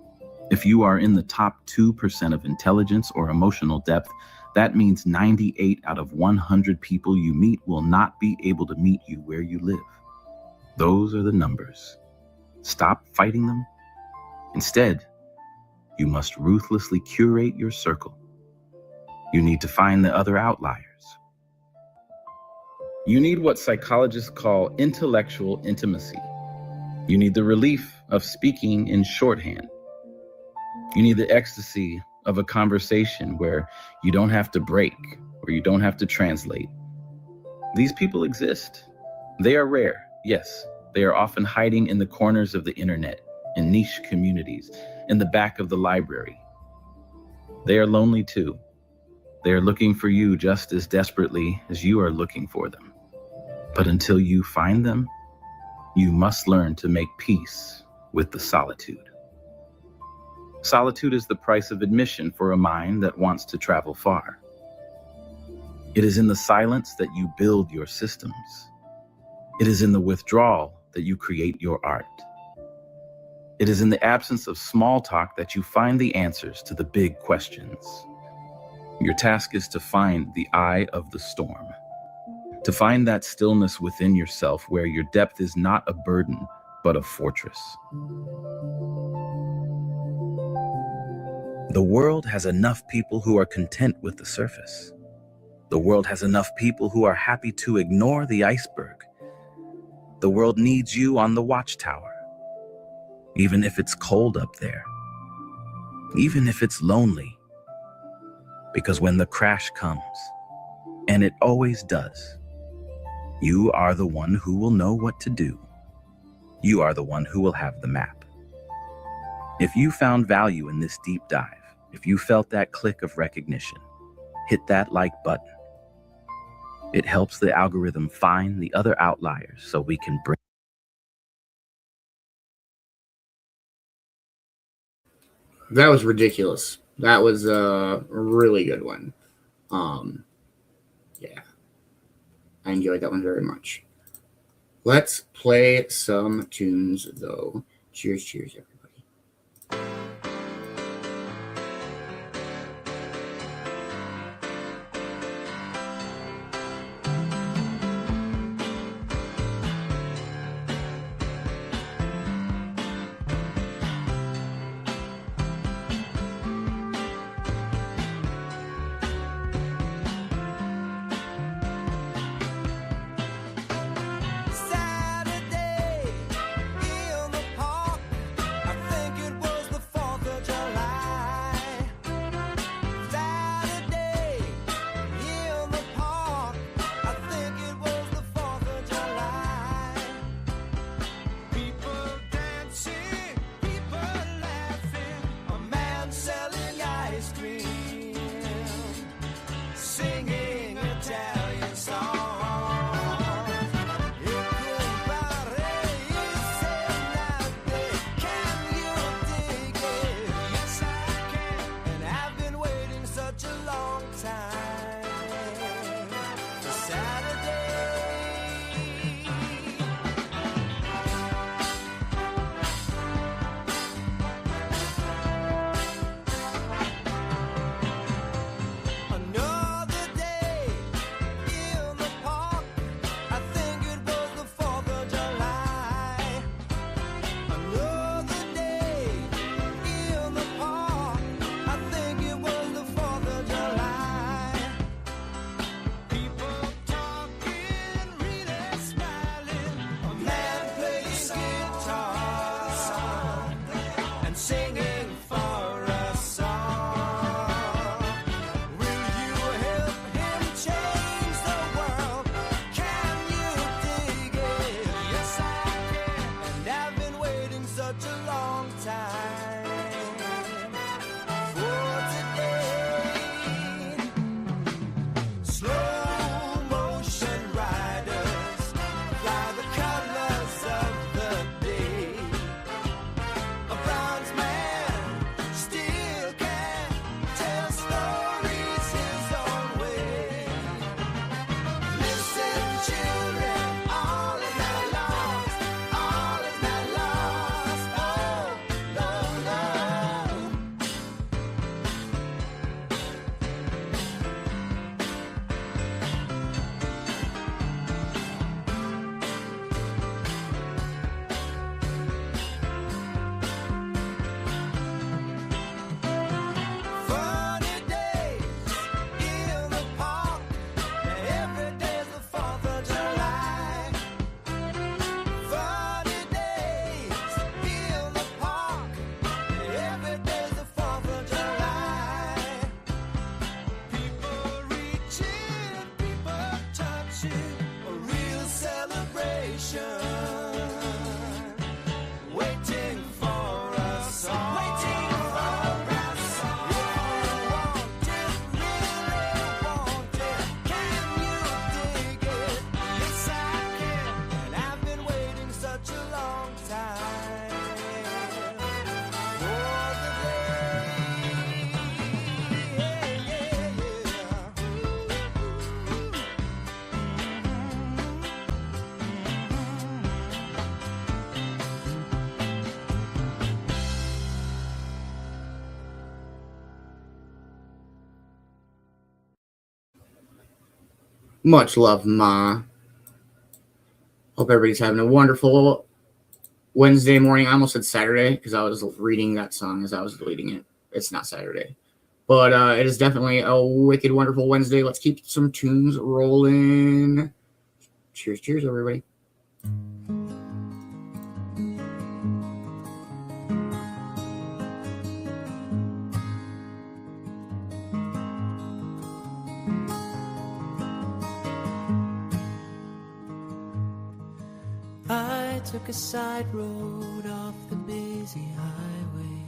If you are in the top 2% of intelligence or emotional depth, that means 98 out of 100 people you meet will not be able to meet you where you live. Those are the numbers. Stop fighting them. Instead, you must ruthlessly curate your circle. You need to find the other outliers. You need what psychologists call intellectual intimacy. You need the relief of speaking in shorthand. You need the ecstasy of a conversation where you don't have to break or you don't have to translate. These people exist. They are rare, yes. They are often hiding in the corners of the internet, in niche communities, in the back of the library. They are lonely too. They are looking for you just as desperately as you are looking for them. But until you find them, you must learn to make peace with the solitude. Solitude is the price of admission for a mind that wants to travel far. It is in the silence that you build your systems. It is in the withdrawal that you create your art. It is in the absence of small talk that you find the answers to the big questions. Your task is to find the eye of the storm, to find that stillness within yourself where your depth is not a burden, but a fortress. The world has enough people who are content with the surface. The world has enough people who are happy to ignore the iceberg. The world needs you on the watchtower, even if it's cold up there, even if it's lonely. Because when the crash comes, and it always does, you are the one who will know what to do. You are the one who will have the map. If you found value in this deep dive, if you felt that click of recognition, hit that like button. It helps the algorithm find the other outliers so we can bring. That was ridiculous. That was a really good one. Yeah, I enjoyed that one very much. Let's play some tunes, though. Cheers, cheers, everybody. Much love, Ma. Hope everybody's having a wonderful Wednesday morning. I almost said Saturday because I was reading that song as I was deleting it. It's not Saturday. But it is definitely a wicked, wonderful Wednesday. Let's keep some tunes rolling. Cheers, cheers, everybody. I took a side road off the busy highway,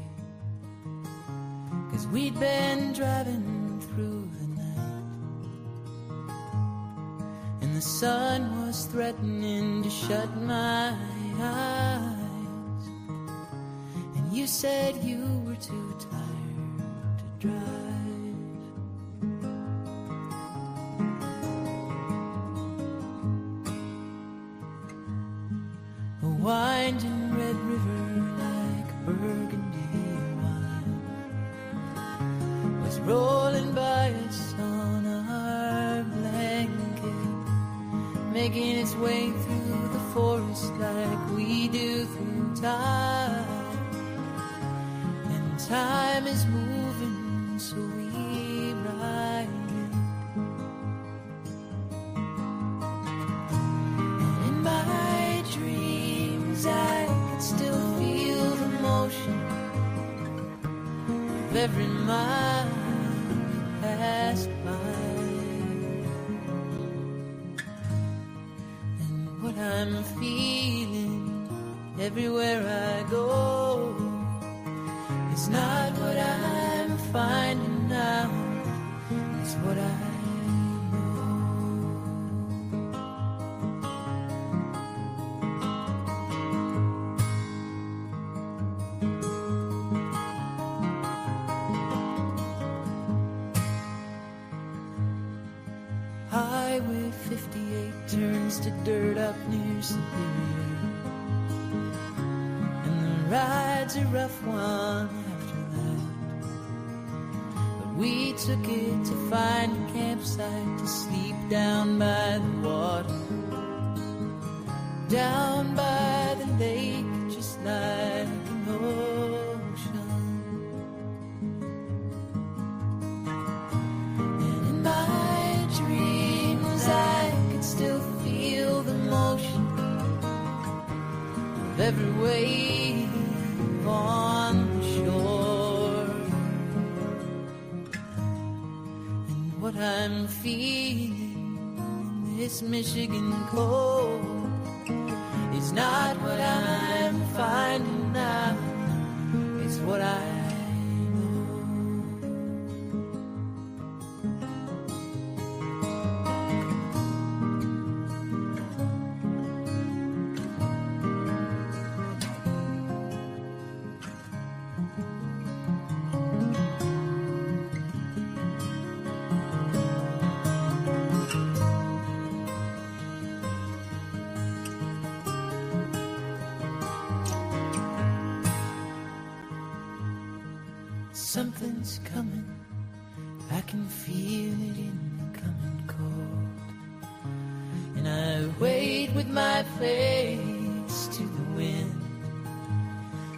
'cause we'd been driving through the night, and the sun was threatening to shut my eyes, and you said you were too tired to drive. Winding red river like burgundy wine was rolling by us on our blanket, making its way through the forest like we do through time. And time is moving, so we ride it. And in my dreams I can still feel the motion of every mile we passed by. And what I'm feeling everywhere I go is not what I'm finding now, it's what I Highway 58 turns to dirt up near Superior, and the ride's a rough one after that. But we took it to find a campsite to sleep down by the water, down by the lake, just like an ocean. And in my dreams I could still feel the motion of every wave on the shore. And what I'm feeling in this Michigan cold is not what I'm finding now, it's what I Something's coming, I can feel it in the coming cold. And I wait with my face to the wind.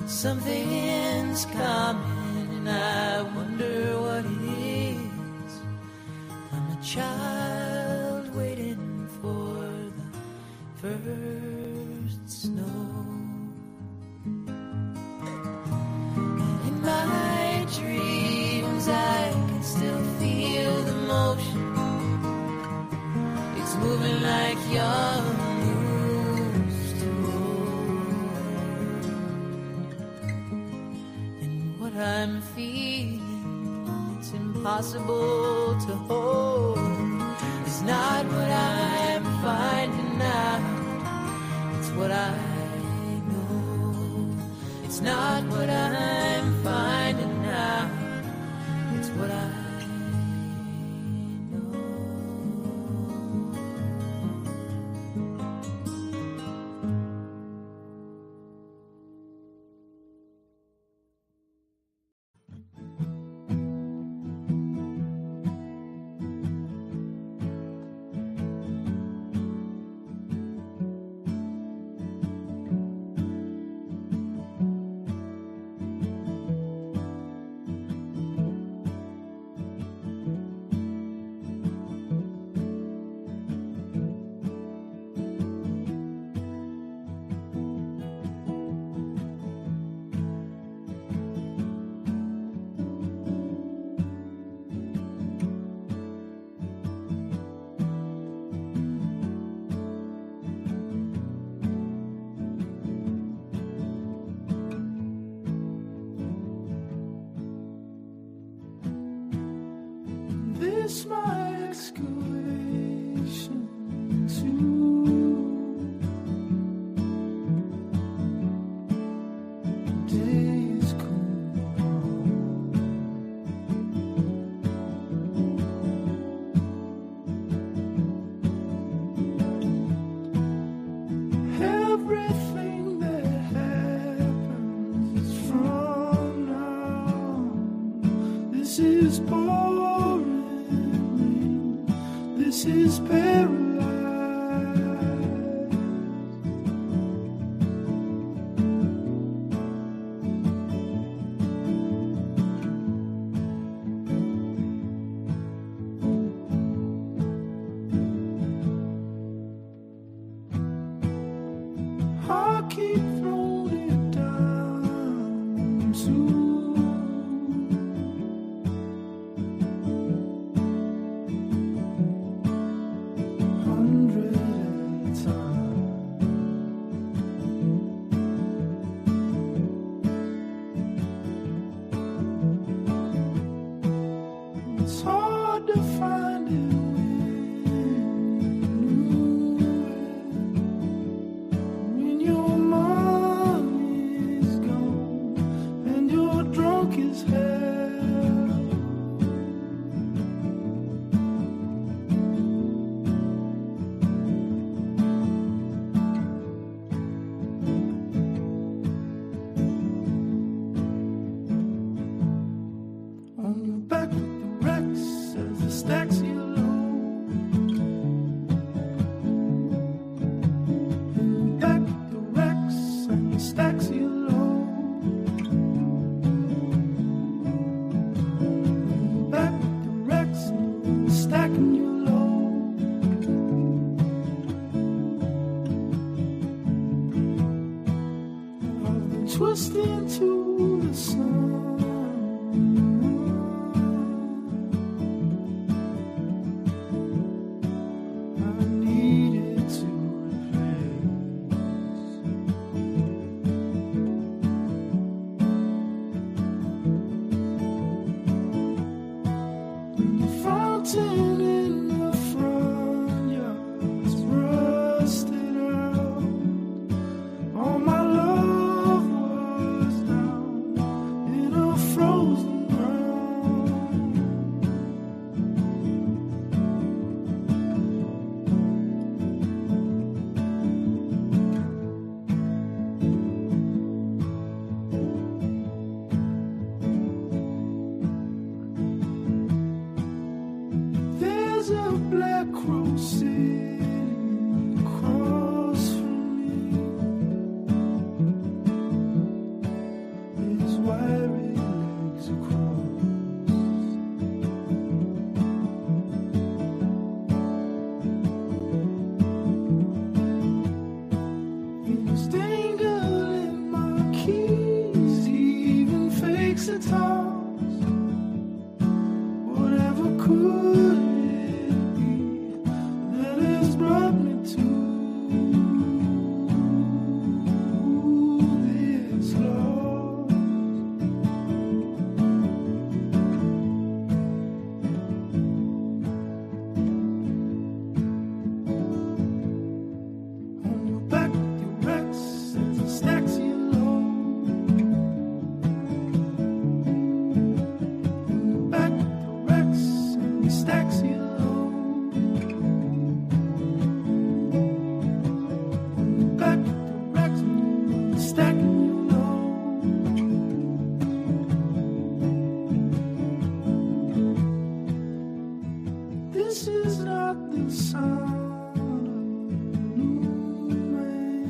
Something's coming and I wonder what it is. I'm a child waiting for the first snow. And in my dreams I can still feel the motion. It's moving like young used to roll. And what I'm feeling, it's impossible to hold. It's not what I'm finding out, it's what I know. It's not what I'm finding out, it's what I know. this my excavation too? Days come on. Everything that happens is from now. This is boring. This is paralyzed. I keep throwing it down too. Hundred at a time. It's hard to find it when your mom is gone and you're drunk as hell. On your back with the wrecks as the stacks you low. On your back with the wrecks and the stacks you low. On your back with the wrecks and the stacking you low. I've been twisting to the sun. I needed to replace. And the fountain in the front yard's rusted out. All my love was down in a frozen ground. There's a black crow sitting across from me. His wiry legs are crossed. He's dangling my keys. He even fakes a toss. Whatever could it be that has brought me to this loss? On your back with your wrecks as the stacks you low. On your back with the wrecks and the stacks you low. On your back with the wrecks and the stacking you low. This is not the sound of a new man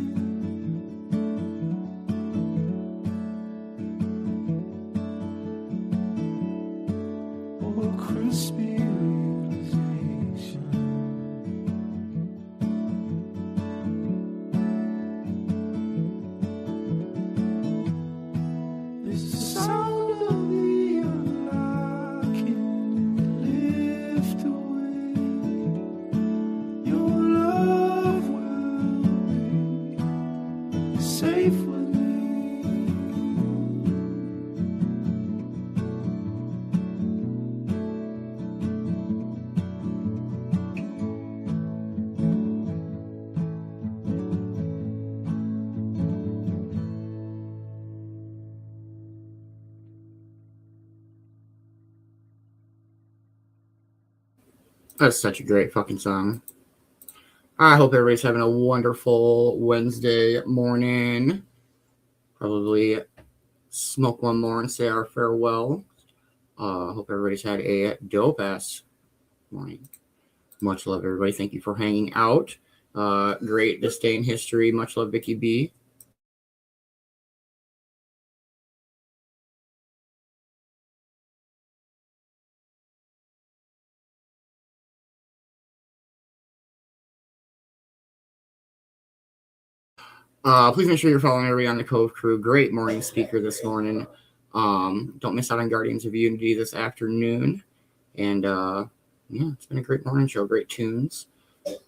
or a crispy realization. It's the sound of the unlocking lift away. Your love will be safe with me. That's such a great fucking song. I hope everybody's having a wonderful Wednesday morning. Probably smoke one more and say our farewell. Hope everybody's had a dope-ass morning. Much love, everybody. Thank you for hanging out. Great This Day in History. Much love, Vicki B. Please make sure you're following everybody on the Cove Crew. Great morning speaker this morning. Don't miss out on Guardians of Unity this afternoon. And yeah, it's been a great morning show. Great tunes.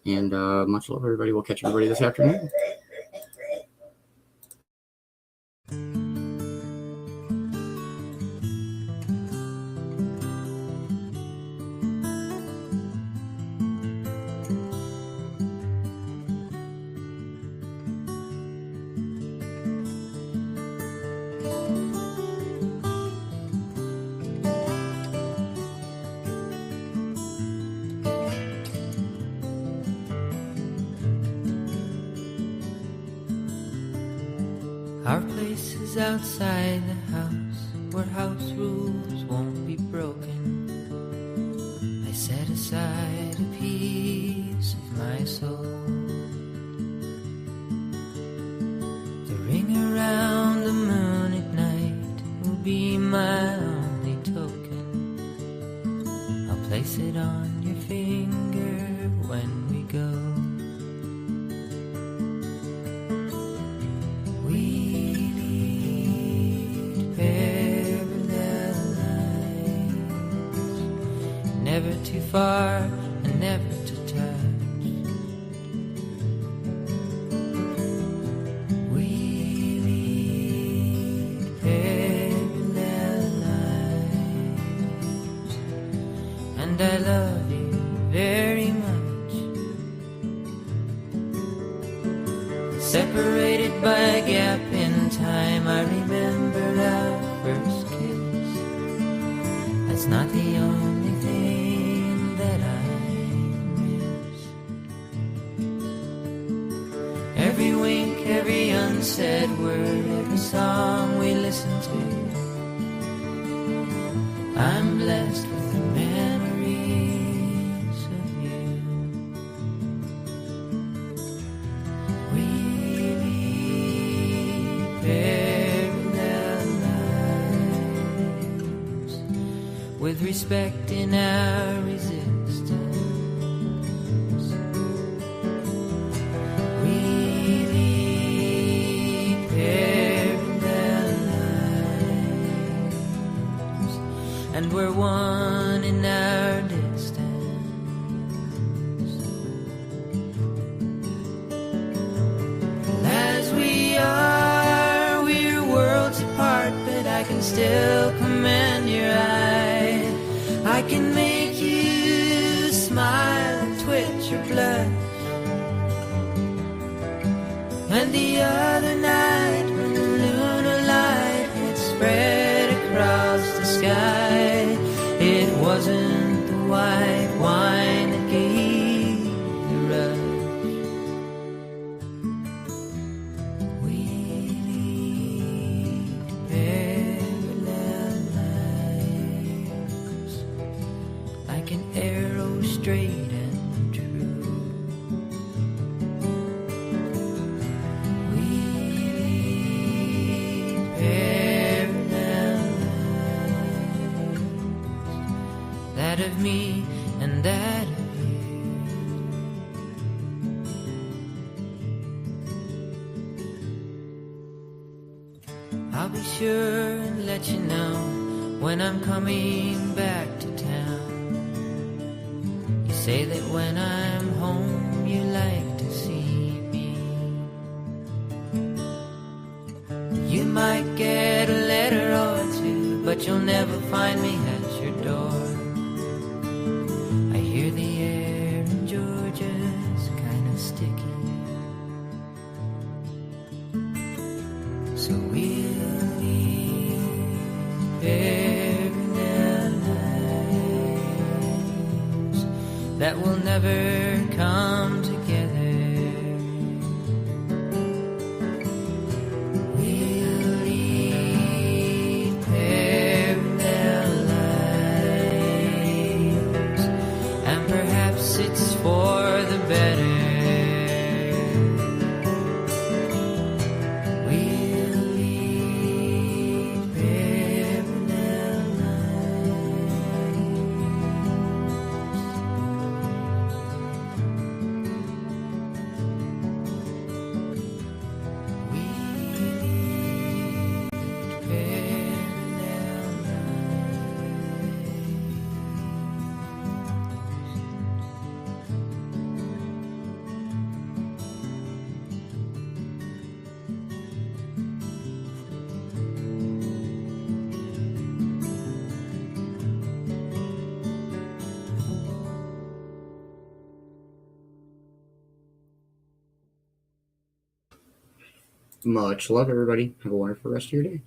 And much love, everybody. We'll catch everybody this afternoon. Our place is outside the house, where house rules won't be broken. I set aside a piece of my soul. The ring around the moon at night will be my only token. I'll place it on your finger when we go. Never too far and never to touch. We lead parallel lives, and I love you very much. Separated by a gap in time, I remember our first kiss. That's not the only thing that I miss. Every wink, every unsaid word, every song we listen to. I'm blessed with the memories of you. We lead parallel lives, with respect in our resistance. We lead parallel lives, and we're one in our distance. As we are, we're worlds apart, but I can still command your eye. I can make you smile, twitch or blush. And the other night, when the lunar light had spread across the sky, it wasn't the white wine that gave the rush. We lead parallel lives, like an arrow straight and true. We lead parallel lives, that of me and that of you. I'll be sure and let you know when I'm coming back to town. You say that when I'm home you like to see me. You might get a letter or two, but you'll never find me at your door. I hear the air in Georgia's kind of sticky, so we'll leave parallel lives, that will never come together. We'll lead parallel lives, and perhaps it's for the better. Much love, everybody. Have a wonderful rest of your day.